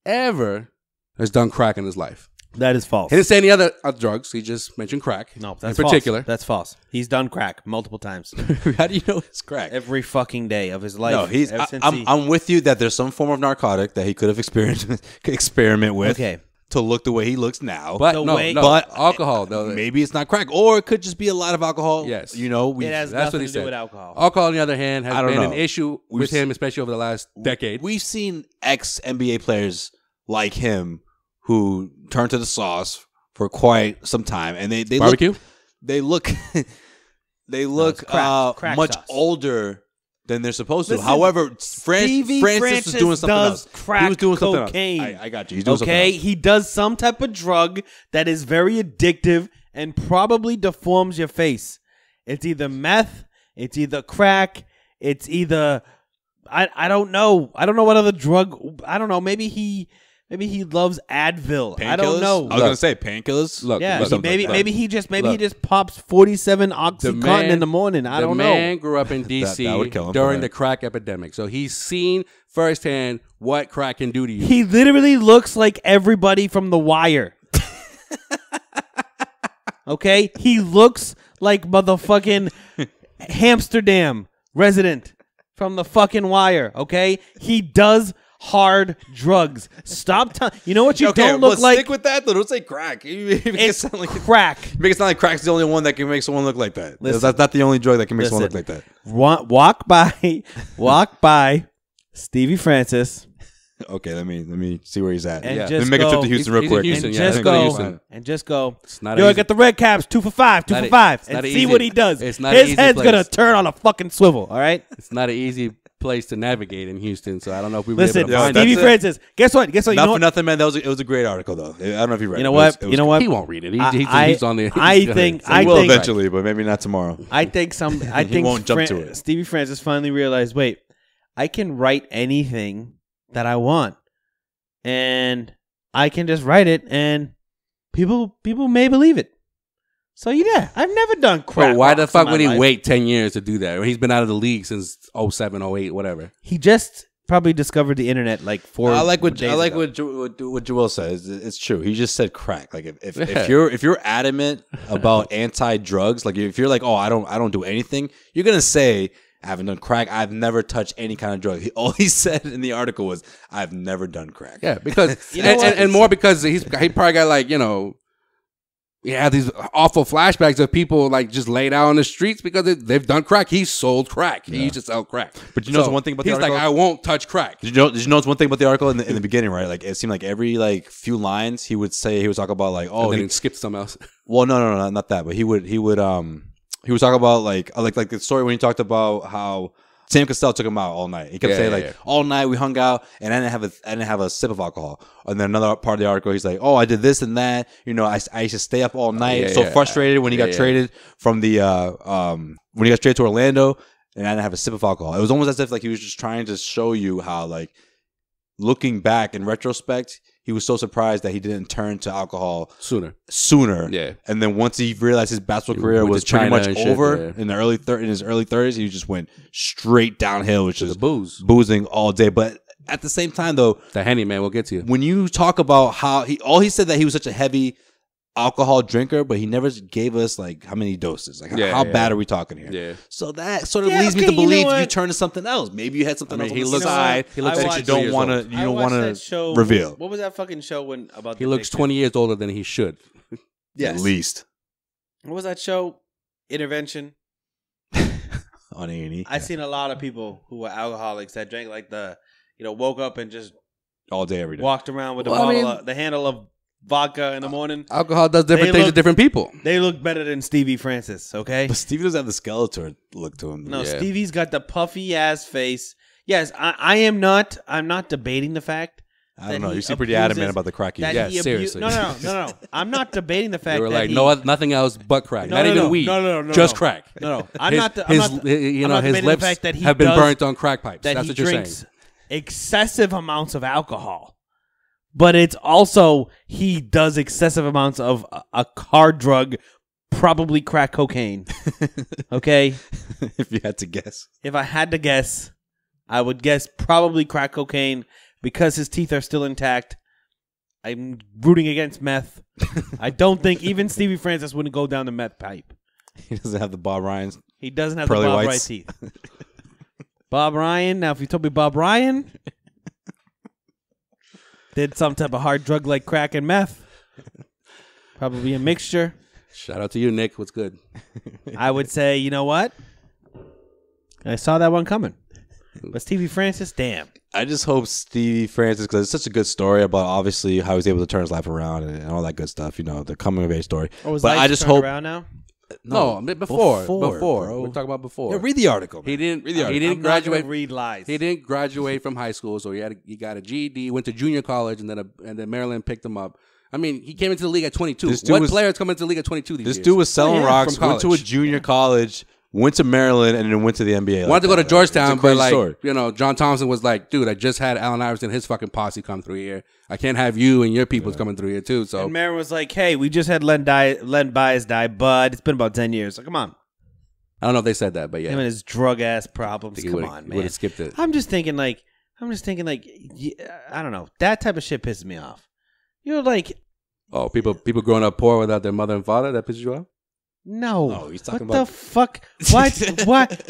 [SPEAKER 5] ever has done crack in his life.
[SPEAKER 4] That is false.
[SPEAKER 5] He didn't say any other drugs. He just mentioned crack.
[SPEAKER 4] No, that's
[SPEAKER 5] in particular.
[SPEAKER 4] false. That's false. He's done crack multiple times.
[SPEAKER 3] How do you know it's crack?
[SPEAKER 4] Every fucking day of his life.
[SPEAKER 3] No, I'm with you that there's some form of narcotic that he could have experiment with.
[SPEAKER 4] Okay.
[SPEAKER 3] To look the way he looks now.
[SPEAKER 5] But
[SPEAKER 3] but
[SPEAKER 5] alcohol, though.
[SPEAKER 3] Maybe it's not crack. Or it could just be a lot of alcohol.
[SPEAKER 5] Yes.
[SPEAKER 3] You know,
[SPEAKER 4] it has
[SPEAKER 5] that's
[SPEAKER 4] nothing
[SPEAKER 5] what he
[SPEAKER 4] to
[SPEAKER 5] said.
[SPEAKER 4] do with alcohol.
[SPEAKER 5] Alcohol, on the other hand, has been an
[SPEAKER 3] know.
[SPEAKER 5] issue with him, especially over the last decade.
[SPEAKER 3] We've seen ex-NBA players like him who turned to the sauce for quite some time. And they
[SPEAKER 5] Barbecue?
[SPEAKER 3] look
[SPEAKER 4] crack
[SPEAKER 3] much
[SPEAKER 4] sauce.
[SPEAKER 3] older than they're supposed to.
[SPEAKER 4] Listen,
[SPEAKER 3] However,
[SPEAKER 4] Stevie
[SPEAKER 3] Francis was doing something
[SPEAKER 4] does
[SPEAKER 3] else.
[SPEAKER 4] crack
[SPEAKER 3] He was doing something
[SPEAKER 4] cocaine.
[SPEAKER 3] else. I got you. He's doing something
[SPEAKER 4] Okay,
[SPEAKER 3] else.
[SPEAKER 4] he does some type of drug that is very addictive and probably deforms your face. It's either meth, it's either crack, it's either I don't know. I don't know what other drug. I don't know. Maybe he loves Advil. I don't know.
[SPEAKER 3] I was gonna say painkillers.
[SPEAKER 5] Look,
[SPEAKER 4] Yeah,
[SPEAKER 5] look,
[SPEAKER 4] maybe he just
[SPEAKER 5] Look.
[SPEAKER 4] pops 47 OxyContin in the morning. I don't know.
[SPEAKER 5] The man grew up in D.C.
[SPEAKER 3] That would kill him for
[SPEAKER 5] during
[SPEAKER 3] that.
[SPEAKER 5] the crack epidemic, so he's seen firsthand what crack can do to you.
[SPEAKER 4] He literally looks like everybody from The Wire. Okay, he looks like motherfucking Amsterdam resident from the fucking Wire. Okay, he does hard drugs. Stop telling. You know what you don't look like?
[SPEAKER 3] Stick with that though. Don't say crack.
[SPEAKER 4] It's crack.
[SPEAKER 3] Make it sound like crack's the only one that can make someone look like that.
[SPEAKER 4] Listen.
[SPEAKER 3] That's not the only drug that can make someone look
[SPEAKER 4] Listen.
[SPEAKER 3] like that.
[SPEAKER 4] Walk by Stevie Francis.
[SPEAKER 3] Okay, let me see where he's at.
[SPEAKER 4] And
[SPEAKER 5] Yeah.
[SPEAKER 3] Let
[SPEAKER 4] just
[SPEAKER 3] me make a trip
[SPEAKER 4] go-
[SPEAKER 3] to Houston
[SPEAKER 5] He's-
[SPEAKER 3] real
[SPEAKER 5] he's in
[SPEAKER 3] quick.
[SPEAKER 5] Houston,
[SPEAKER 4] And
[SPEAKER 5] yeah.
[SPEAKER 4] just
[SPEAKER 5] Let's go to
[SPEAKER 4] go
[SPEAKER 5] Houston.
[SPEAKER 4] and just go.
[SPEAKER 5] It's not
[SPEAKER 4] Yo, I
[SPEAKER 5] easy.
[SPEAKER 4] got the red caps, 2 for 5, 2
[SPEAKER 5] Not
[SPEAKER 4] for
[SPEAKER 5] a-
[SPEAKER 4] 5,
[SPEAKER 5] it's not
[SPEAKER 4] and
[SPEAKER 5] a
[SPEAKER 4] see
[SPEAKER 5] easy-
[SPEAKER 4] what he does.
[SPEAKER 5] it's not an
[SPEAKER 4] His
[SPEAKER 5] easy
[SPEAKER 4] head's
[SPEAKER 5] place.
[SPEAKER 4] gonna turn on a fucking swivel. All right.
[SPEAKER 5] It's not an easy place to navigate in Houston, so I don't know if we were
[SPEAKER 4] Listen,
[SPEAKER 5] able to find
[SPEAKER 4] Stevie
[SPEAKER 3] that's it.
[SPEAKER 4] Francis. Guess what? You
[SPEAKER 3] Not
[SPEAKER 4] know
[SPEAKER 3] for
[SPEAKER 4] what?
[SPEAKER 3] nothing, man. It was a great article though. I don't know if you read it.
[SPEAKER 4] You know
[SPEAKER 3] but
[SPEAKER 4] what?
[SPEAKER 3] it was
[SPEAKER 4] You know
[SPEAKER 3] good.
[SPEAKER 4] what?
[SPEAKER 5] He won't read it. He's on the.
[SPEAKER 4] I think
[SPEAKER 3] He will eventually, but maybe not tomorrow.
[SPEAKER 4] I think
[SPEAKER 3] He won't jump to it.
[SPEAKER 4] Stevie Francis finally realized, wait, I can write anything that I want, and I can just write it, and people may believe it. So yeah, I've never done crack.
[SPEAKER 5] But why the
[SPEAKER 4] rocks in
[SPEAKER 5] fuck
[SPEAKER 4] my
[SPEAKER 5] would he
[SPEAKER 4] life.
[SPEAKER 5] wait 10 years to do that? He's been out of the league since 07, 08, whatever.
[SPEAKER 4] He just probably discovered the internet like 4
[SPEAKER 3] I like
[SPEAKER 4] days ago.
[SPEAKER 3] what Joel says. It's true. He just said crack. Like if
[SPEAKER 5] Yeah.
[SPEAKER 3] if you're adamant about anti-drugs, like if you're like, oh, I don't do anything, you're gonna say I haven't done crack. I've never touched any kind of drug. All he said in the article was, I've never done crack.
[SPEAKER 5] Yeah, because
[SPEAKER 4] You know what?
[SPEAKER 5] and more because he probably got like, he had these awful flashbacks of people like just laid out on the streets because they've done crack. He sold crack. He used to sell crack.
[SPEAKER 3] But you know one thing about the
[SPEAKER 5] he's
[SPEAKER 3] article?
[SPEAKER 5] like, I won't touch crack.
[SPEAKER 3] Did you notice one thing about the article in the beginning, right? Like it seemed like every few lines he would talk about like, oh,
[SPEAKER 5] And then
[SPEAKER 3] he
[SPEAKER 5] he skipped something else.
[SPEAKER 3] well, no, not that, but he was talking about like the story when he talked about how Sam Cassell took him out all night. He kept saying all night we hung out and I didn't have a sip of alcohol. And then another part of the article, he's like, oh, I did this and that. I used to stay up all night. Frustrated when he got traded from the when he got traded to Orlando, and I didn't have a sip of alcohol. It was almost as if like he was just trying to show you how like looking back in retrospect, he was so surprised that he didn't turn to alcohol
[SPEAKER 5] Sooner.
[SPEAKER 3] sooner. And then once he realized his basketball career
[SPEAKER 5] went
[SPEAKER 3] was
[SPEAKER 5] to
[SPEAKER 3] pretty
[SPEAKER 5] China
[SPEAKER 3] much
[SPEAKER 5] and shit,
[SPEAKER 3] over
[SPEAKER 5] yeah.
[SPEAKER 3] in his early 30s, he just went straight downhill, which is
[SPEAKER 5] The booze.
[SPEAKER 3] boozing all day. But at the same time, though,
[SPEAKER 5] The Henny man will get to you.
[SPEAKER 3] when you talk about how he said that he was such a heavy alcohol drinker, but he never gave us like how many doses. Like how bad are we talking here?
[SPEAKER 5] Yeah.
[SPEAKER 3] So that sort of
[SPEAKER 4] Yeah,
[SPEAKER 3] leads me
[SPEAKER 4] okay,
[SPEAKER 3] to
[SPEAKER 4] you know
[SPEAKER 3] believe you
[SPEAKER 4] what?
[SPEAKER 3] turn to something else. Maybe you had something else on
[SPEAKER 5] he
[SPEAKER 3] the
[SPEAKER 5] looks-
[SPEAKER 3] side.
[SPEAKER 5] he looks
[SPEAKER 3] that
[SPEAKER 5] like
[SPEAKER 3] you
[SPEAKER 5] 20
[SPEAKER 3] don't
[SPEAKER 5] years
[SPEAKER 3] want
[SPEAKER 5] old.
[SPEAKER 3] to. You don't want to reveal.
[SPEAKER 4] What was that fucking show about?
[SPEAKER 5] He looks 20 years older than he should.
[SPEAKER 3] At least
[SPEAKER 4] What was that show? Intervention.
[SPEAKER 3] on A&E.
[SPEAKER 4] I seen a lot of people who were alcoholics that drank like woke up and just
[SPEAKER 3] all day, every day.
[SPEAKER 4] walked around with
[SPEAKER 5] Well, I mean-
[SPEAKER 4] the handle of vodka in the morning.
[SPEAKER 5] Alcohol does different
[SPEAKER 4] They
[SPEAKER 5] things
[SPEAKER 4] look-
[SPEAKER 5] to different people.
[SPEAKER 4] They look better than Stevie Francis, okay?
[SPEAKER 3] But Stevie doesn't have the skeleton look to him.
[SPEAKER 4] No,
[SPEAKER 5] Yeah.
[SPEAKER 4] Stevie's got the puffy ass face. Yes, I'm not debating the fact.
[SPEAKER 3] I don't
[SPEAKER 4] that
[SPEAKER 3] know.
[SPEAKER 4] he
[SPEAKER 3] You seem pretty
[SPEAKER 4] abuses-
[SPEAKER 3] adamant about the crack.
[SPEAKER 4] that
[SPEAKER 5] Yeah,
[SPEAKER 4] he
[SPEAKER 5] seriously.
[SPEAKER 4] No. I'm not debating the fact
[SPEAKER 5] They were
[SPEAKER 4] that
[SPEAKER 5] like,
[SPEAKER 4] he,
[SPEAKER 5] nothing else but crack.
[SPEAKER 4] No,
[SPEAKER 5] Not
[SPEAKER 4] no,
[SPEAKER 5] even
[SPEAKER 4] no.
[SPEAKER 5] weed.
[SPEAKER 4] No,
[SPEAKER 5] Just
[SPEAKER 4] no.
[SPEAKER 5] crack.
[SPEAKER 4] No. I'm
[SPEAKER 5] his,
[SPEAKER 4] not
[SPEAKER 5] his
[SPEAKER 4] debating
[SPEAKER 5] lips
[SPEAKER 4] the fact that he
[SPEAKER 5] have been
[SPEAKER 4] does-
[SPEAKER 5] burnt on crack pipes.
[SPEAKER 4] that
[SPEAKER 5] That's
[SPEAKER 4] he
[SPEAKER 5] what you're
[SPEAKER 4] drinks
[SPEAKER 5] saying.
[SPEAKER 4] excessive amounts of alcohol. But it's also he does excessive amounts of a hard drug, probably crack cocaine. Okay?
[SPEAKER 3] If you had to guess.
[SPEAKER 4] If I had to guess, I would guess probably crack cocaine because his teeth are still intact. I'm rooting against meth. I don't think even Stevie Francis wouldn't go down the meth pipe.
[SPEAKER 3] He doesn't have the Bob Ryan's.
[SPEAKER 4] He doesn't have the
[SPEAKER 3] Pearly
[SPEAKER 4] Bob
[SPEAKER 3] whites.
[SPEAKER 4] Ryan teeth. Bob Ryan. Now, if you told me Bob Ryan did some type of hard drug like crack and meth, probably a mixture,
[SPEAKER 5] Shout out to you, Nick. What's good?
[SPEAKER 4] I would say, you know what? I saw that one coming. But Stevie Francis, damn.
[SPEAKER 3] I just hope Stevie Francis, because it's such a good story about obviously how he was able to turn his life around and all that good stuff. You know, the coming of age story.
[SPEAKER 4] Oh, his
[SPEAKER 3] but
[SPEAKER 4] life's
[SPEAKER 3] I just
[SPEAKER 4] turned
[SPEAKER 3] hope.
[SPEAKER 4] around now?
[SPEAKER 5] No, before.
[SPEAKER 3] bro.
[SPEAKER 5] We're talking about before.
[SPEAKER 3] Yeah, read the article.
[SPEAKER 5] He didn't.
[SPEAKER 3] Read the article.
[SPEAKER 5] He didn't
[SPEAKER 4] I'm not gonna
[SPEAKER 5] graduate.
[SPEAKER 4] read lies.
[SPEAKER 5] He didn't graduate from high school, so he got a GED. Went to junior college, and then Maryland picked him up. I mean, he came into the league at 22. What players come into the league at 22 these years?
[SPEAKER 3] This dude was selling rocks,
[SPEAKER 5] from
[SPEAKER 3] went to a
[SPEAKER 5] college.
[SPEAKER 3] junior college, went to Maryland, and then went to the NBA.
[SPEAKER 5] Wanted to go to Georgetown,
[SPEAKER 3] It's a crazy
[SPEAKER 5] but
[SPEAKER 3] story.
[SPEAKER 5] you know, John Thompson was like, dude, I just had Allen Iverson and his fucking posse come through here. I can't have you and your people's coming through here too. So
[SPEAKER 4] And Marin was like, hey, we just had Len Bias die, but it's been about 10 years. So come on.
[SPEAKER 5] I don't know if they said that, but yeah.
[SPEAKER 4] Him and his drug ass problems. Come on,
[SPEAKER 5] He
[SPEAKER 4] man.
[SPEAKER 5] would have skipped it.
[SPEAKER 4] I'm just thinking like, I don't know. That type of shit pisses me off. You're like,
[SPEAKER 5] Oh, people growing up poor without their mother and father, that pisses you off?
[SPEAKER 4] no.
[SPEAKER 3] he's talking
[SPEAKER 4] what
[SPEAKER 3] about-
[SPEAKER 4] the fuck?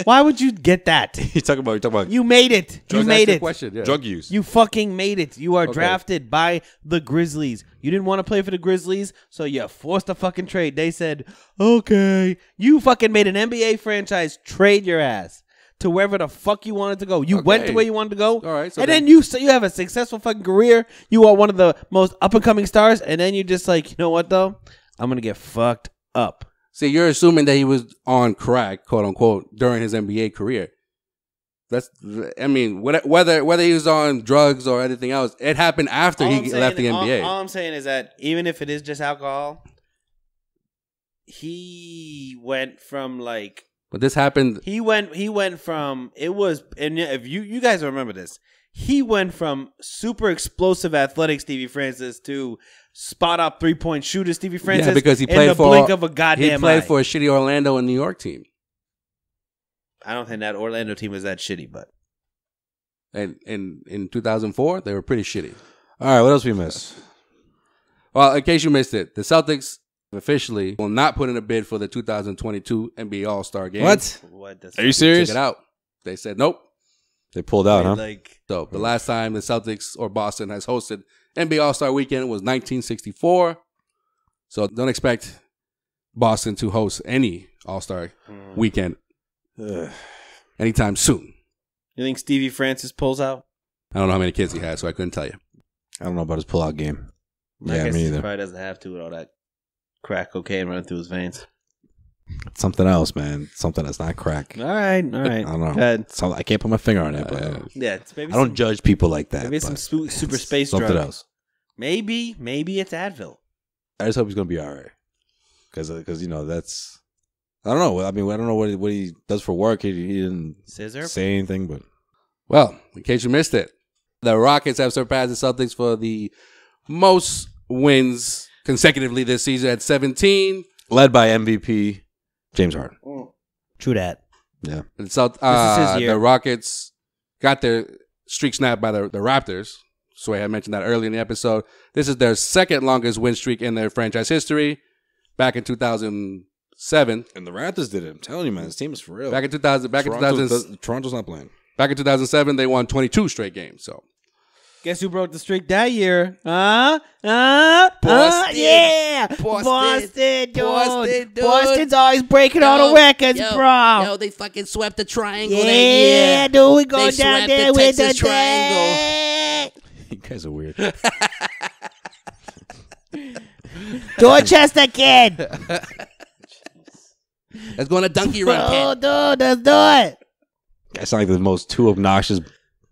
[SPEAKER 4] Why would you get that?
[SPEAKER 3] You're talking about
[SPEAKER 4] You made it. You made
[SPEAKER 5] That's your
[SPEAKER 4] it.
[SPEAKER 5] question, yeah.
[SPEAKER 3] drug use.
[SPEAKER 4] You fucking made it. You are
[SPEAKER 5] Okay.
[SPEAKER 4] drafted by the Grizzlies. You didn't want to play for the Grizzlies, so you forced a fucking trade. They said, okay. You fucking made an NBA franchise trade your ass to wherever the fuck you wanted to go. You went to where you wanted to go.
[SPEAKER 5] All right, so
[SPEAKER 4] and
[SPEAKER 5] then-
[SPEAKER 4] then you have a successful fucking career. You are one of the most up-and-coming stars, and then you're just like, you know what, though? I'm going to get fucked up.
[SPEAKER 5] See, you're assuming that he was on crack, quote unquote, during his NBA career. I mean, whether he was on drugs or anything else, it happened after he left the NBA.
[SPEAKER 4] All I'm saying is that even if it is just alcohol, he went from like
[SPEAKER 5] But this happened.
[SPEAKER 4] he went from it was, and if you guys remember this, he went from super explosive athletic Stevie Francis to spot up 3-point shooter Stevie Francis.
[SPEAKER 5] Yeah, because he
[SPEAKER 4] in
[SPEAKER 5] played
[SPEAKER 4] the
[SPEAKER 5] for
[SPEAKER 4] blink of a goddamn
[SPEAKER 5] he played
[SPEAKER 4] eye.
[SPEAKER 5] for a shitty Orlando and New York team.
[SPEAKER 4] I don't think that Orlando team was that shitty, but
[SPEAKER 5] And in 2004, they were pretty shitty.
[SPEAKER 3] All right, what else we miss?
[SPEAKER 5] Well, in case you missed it, the Celtics officially will not put in a bid for the 2022 NBA All-Star Game.
[SPEAKER 4] what? That's
[SPEAKER 3] Are you serious?
[SPEAKER 5] Check it out. They said nope.
[SPEAKER 3] They pulled out, huh?
[SPEAKER 4] Like,
[SPEAKER 5] So the last time the Celtics or Boston has hosted NBA All-Star Weekend was 1964. So don't expect Boston to host any All-Star Weekend anytime soon.
[SPEAKER 4] you think Stevie Francis pulls out?
[SPEAKER 5] I don't know how many kids he has, so I couldn't tell you.
[SPEAKER 3] I don't know about his pullout game.
[SPEAKER 4] I
[SPEAKER 3] Yeah,
[SPEAKER 4] guess
[SPEAKER 3] me
[SPEAKER 4] he
[SPEAKER 3] either.
[SPEAKER 4] probably doesn't have to with all that crack cocaine running through his veins.
[SPEAKER 3] Something else, man. Something that's not crack.
[SPEAKER 4] All right.
[SPEAKER 3] I don't know.
[SPEAKER 4] Go ahead.
[SPEAKER 3] I can't put my finger on it, but
[SPEAKER 4] Yeah, it's maybe
[SPEAKER 3] I don't judge people like that.
[SPEAKER 4] maybe some
[SPEAKER 3] but
[SPEAKER 4] super space
[SPEAKER 3] something
[SPEAKER 4] drug.
[SPEAKER 3] else.
[SPEAKER 4] Maybe it's Advil.
[SPEAKER 3] I just hope he's gonna be all right, because you know that's. I don't know. I mean, I don't know what he does for work. He didn't
[SPEAKER 4] Scissor.
[SPEAKER 3] say anything, but
[SPEAKER 5] Well, in case you missed it, the Rockets have surpassed the Celtics for the most wins consecutively this season at 17.
[SPEAKER 3] led by MVP James Harden.
[SPEAKER 4] True that.
[SPEAKER 3] Yeah,
[SPEAKER 5] And so,
[SPEAKER 4] This is his year.
[SPEAKER 5] the Rockets got their streak snapped by the Raptors. Sway had mentioned that earlier in the episode. This is their second longest win streak in their franchise history. Back in 2007.
[SPEAKER 3] and the Raptors did it. I'm telling you, man, this team is for real.
[SPEAKER 5] Back in 2000.
[SPEAKER 3] Toronto's not playing.
[SPEAKER 5] Back in 2007, they won 22 straight games. So
[SPEAKER 4] Guess who broke the streak that year? Yeah. Boston, dude. Boston's always breaking all the records, bro.
[SPEAKER 7] they fucking swept the triangle
[SPEAKER 4] Yeah,
[SPEAKER 7] that year.
[SPEAKER 4] dude, we go
[SPEAKER 7] They
[SPEAKER 4] down
[SPEAKER 7] swept
[SPEAKER 4] there
[SPEAKER 7] the
[SPEAKER 4] with the
[SPEAKER 7] Texas Triangle.
[SPEAKER 4] triangle.
[SPEAKER 3] You guys are weird.
[SPEAKER 4] Dorchester kid.
[SPEAKER 5] let's go on a donkey run,
[SPEAKER 4] Oh,
[SPEAKER 5] kid.
[SPEAKER 4] dude, let's do it.
[SPEAKER 3] Guys sound like the most two obnoxious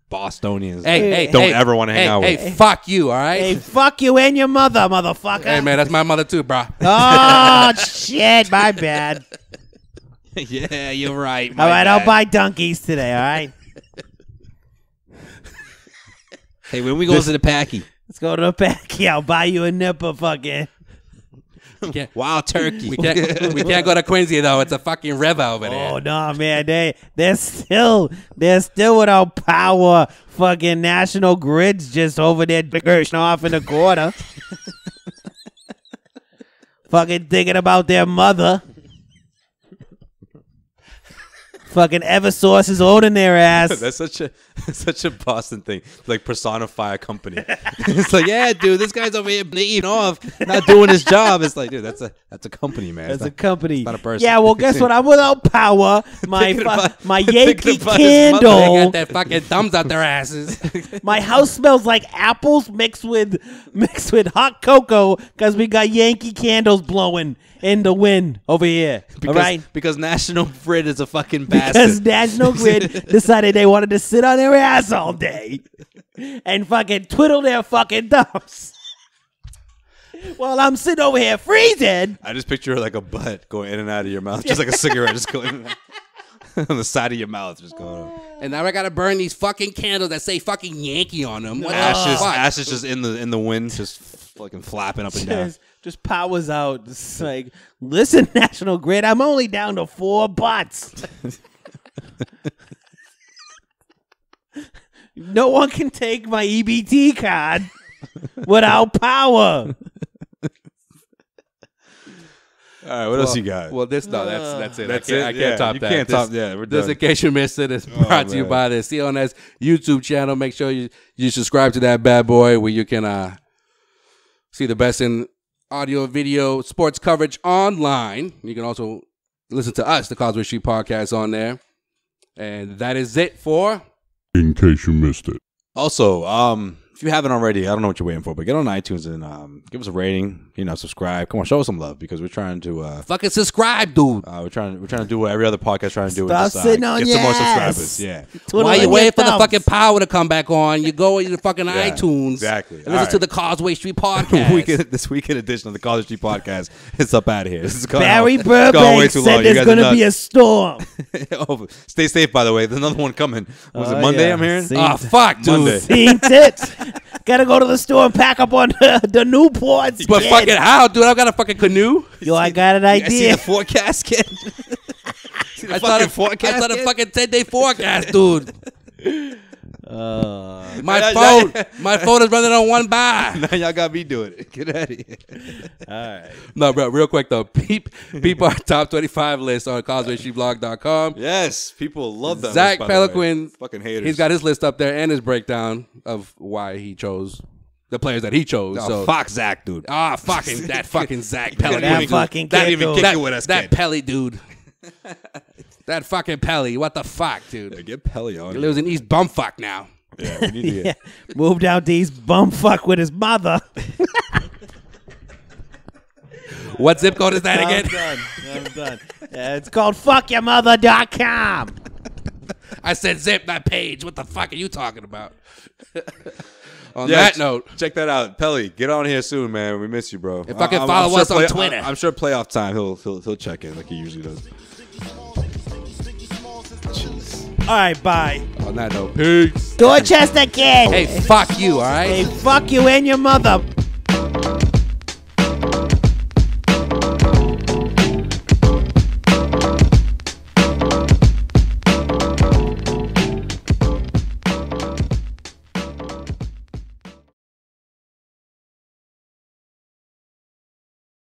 [SPEAKER 3] Bostonians.
[SPEAKER 5] Hey,
[SPEAKER 3] don't ever want to hang out with.
[SPEAKER 5] Hey, fuck you, all right?
[SPEAKER 4] Hey, fuck you and your mother, motherfucker.
[SPEAKER 5] Hey, man, that's my mother too, bro.
[SPEAKER 4] Oh, shit, my bad.
[SPEAKER 3] Yeah, you're right.
[SPEAKER 4] All right, I'll buy donkeys today, all right?
[SPEAKER 3] Hey, when we go to the Packy,
[SPEAKER 4] Let's go to the Packy. I'll buy you a nipper, fucking.
[SPEAKER 3] Wild turkey.
[SPEAKER 5] We can't go to Quincy though. It's a fucking river over there.
[SPEAKER 4] Oh no, man! They're still without power. Fucking National Grid's just over there gershing off in the corner. Fucking thinking about their mother. Fucking Eversource is owning their ass.
[SPEAKER 3] That's such a Boston thing. Like personify a company. It's like, yeah, dude, this guy's over here bleeding off, not doing his job. It's like, dude, that's a company, man.
[SPEAKER 4] That's a company.
[SPEAKER 3] Not a person.
[SPEAKER 4] Yeah, well, guess what? I'm without power. My Yankee
[SPEAKER 5] They
[SPEAKER 4] Candle.
[SPEAKER 5] got their fucking thumbs out their asses.
[SPEAKER 4] My house smells like apples mixed with hot cocoa because we got Yankee candles blowing in the wind over here. All right?
[SPEAKER 3] Because National Grid is a fucking bastard.
[SPEAKER 4] Because National Grid decided they wanted to sit on their ass all day and fucking twiddle their fucking thumbs. While I'm sitting over here freezing.
[SPEAKER 3] I just picture like a butt going in and out of your mouth, just like a cigarette, just going in and out. On the side of your mouth, just going on.
[SPEAKER 5] And now I gotta burn these fucking candles that say fucking Yankee on them. What the
[SPEAKER 3] Ashes,
[SPEAKER 5] fuck?
[SPEAKER 3] ashes just in the wind, just fucking flapping up and down.
[SPEAKER 4] Just powers out. It's like, listen, National Grid, I'm only down to 4 butts. No one can take my EBT card without power.
[SPEAKER 3] All right, what else you got?
[SPEAKER 5] Well, that's it.
[SPEAKER 3] That's
[SPEAKER 5] I can't top
[SPEAKER 3] you
[SPEAKER 5] that.
[SPEAKER 3] Can't top. Yeah, we're done.
[SPEAKER 5] This, in case you missed it, is brought to you
[SPEAKER 3] man.
[SPEAKER 5] by the CLNS YouTube channel. Make sure you subscribe to that bad boy where you can see the best in audio, video, sports coverage online. You can also listen to us, the Causeway Street Podcast, on there. And that is it for...
[SPEAKER 2] In case you missed it.
[SPEAKER 3] Also, if you haven't already, I don't know what you're waiting for, but get on iTunes and give us a rating. Subscribe. Come on, show us some love because we're trying to
[SPEAKER 5] fucking subscribe, dude.
[SPEAKER 3] we're trying to do what every other podcast trying to do.
[SPEAKER 4] Stop sitting on
[SPEAKER 3] get
[SPEAKER 4] your
[SPEAKER 3] some more
[SPEAKER 4] ass.
[SPEAKER 3] subscribers. Yeah.
[SPEAKER 5] While you waiting for the fucking power to come back on, you go into the fucking iTunes.
[SPEAKER 3] Exactly.
[SPEAKER 5] And listen to the Causeway Street Podcast.
[SPEAKER 3] This weekend edition of the Causeway Street Podcast. It's up out of here. This is going
[SPEAKER 4] Barry
[SPEAKER 3] on. It's going way
[SPEAKER 4] Burbank
[SPEAKER 3] too
[SPEAKER 4] said
[SPEAKER 3] long. You
[SPEAKER 4] there's
[SPEAKER 3] guys
[SPEAKER 4] going
[SPEAKER 3] are
[SPEAKER 4] to be a
[SPEAKER 3] nuts.
[SPEAKER 4] storm.
[SPEAKER 3] Oh, stay safe, by the way. There's another one coming. Was it Monday?
[SPEAKER 4] yeah.
[SPEAKER 3] I'm hearing.
[SPEAKER 4] See?
[SPEAKER 5] Oh, fuck, dude.
[SPEAKER 3] Monday.
[SPEAKER 4] Seen it. Gotta go to the store and pack up on the Newports.
[SPEAKER 5] But
[SPEAKER 4] kid.
[SPEAKER 5] fucking how, dude? I've got a fucking canoe.
[SPEAKER 4] Yo, I got an
[SPEAKER 3] You guys see
[SPEAKER 4] idea.
[SPEAKER 3] the forecast, kid? See the
[SPEAKER 5] I thought
[SPEAKER 3] forecast,
[SPEAKER 5] a
[SPEAKER 3] kid?
[SPEAKER 5] fucking 10-day forecast, dude. My phone is running on one bar.
[SPEAKER 3] Now y'all got me doing it. Get out of here.
[SPEAKER 4] All right.
[SPEAKER 5] No, bro, real quick though. Peep our top 25 list on CausewaysStreetBlog.com.
[SPEAKER 3] Yes, people love that.
[SPEAKER 5] Zach
[SPEAKER 3] list, by the way.
[SPEAKER 5] Peliquin,
[SPEAKER 3] Fucking haters.
[SPEAKER 5] he's got his list up there and his breakdown of why he chose the players that he chose.
[SPEAKER 3] Oh,
[SPEAKER 5] so
[SPEAKER 3] fuck Zach, dude.
[SPEAKER 5] fucking that fucking Zach Pelly.
[SPEAKER 4] That fucking
[SPEAKER 3] That
[SPEAKER 4] kid,
[SPEAKER 3] even
[SPEAKER 4] dude.
[SPEAKER 3] kick it with us,
[SPEAKER 5] That
[SPEAKER 3] kid.
[SPEAKER 5] Pelly dude. That fucking Pelly. What the fuck,
[SPEAKER 3] Yeah,
[SPEAKER 5] dude?
[SPEAKER 3] get Pelly on.
[SPEAKER 5] He lives in East Bumfuck now.
[SPEAKER 3] Yeah, we need to
[SPEAKER 4] Yeah.
[SPEAKER 3] get.
[SPEAKER 4] Moved out to East Bumfuck with his mother.
[SPEAKER 5] What zip code is that
[SPEAKER 4] I'm
[SPEAKER 5] again?
[SPEAKER 4] done. I'm done. Yeah, it's called fuckyourmother.com.
[SPEAKER 5] I said zip, not page. What the fuck are you talking about? On
[SPEAKER 3] Yeah,
[SPEAKER 5] that note,
[SPEAKER 3] check that out, Pelly. Get on here soon, man. We miss you, bro.
[SPEAKER 5] If I can follow us on Twitter.
[SPEAKER 3] I'm sure playoff time he'll check in like he usually does.
[SPEAKER 4] All right, bye.
[SPEAKER 5] on that note, peace.
[SPEAKER 4] Dorchester kid.
[SPEAKER 5] Hey, fuck you, all right?
[SPEAKER 4] Hey, fuck you and your mother.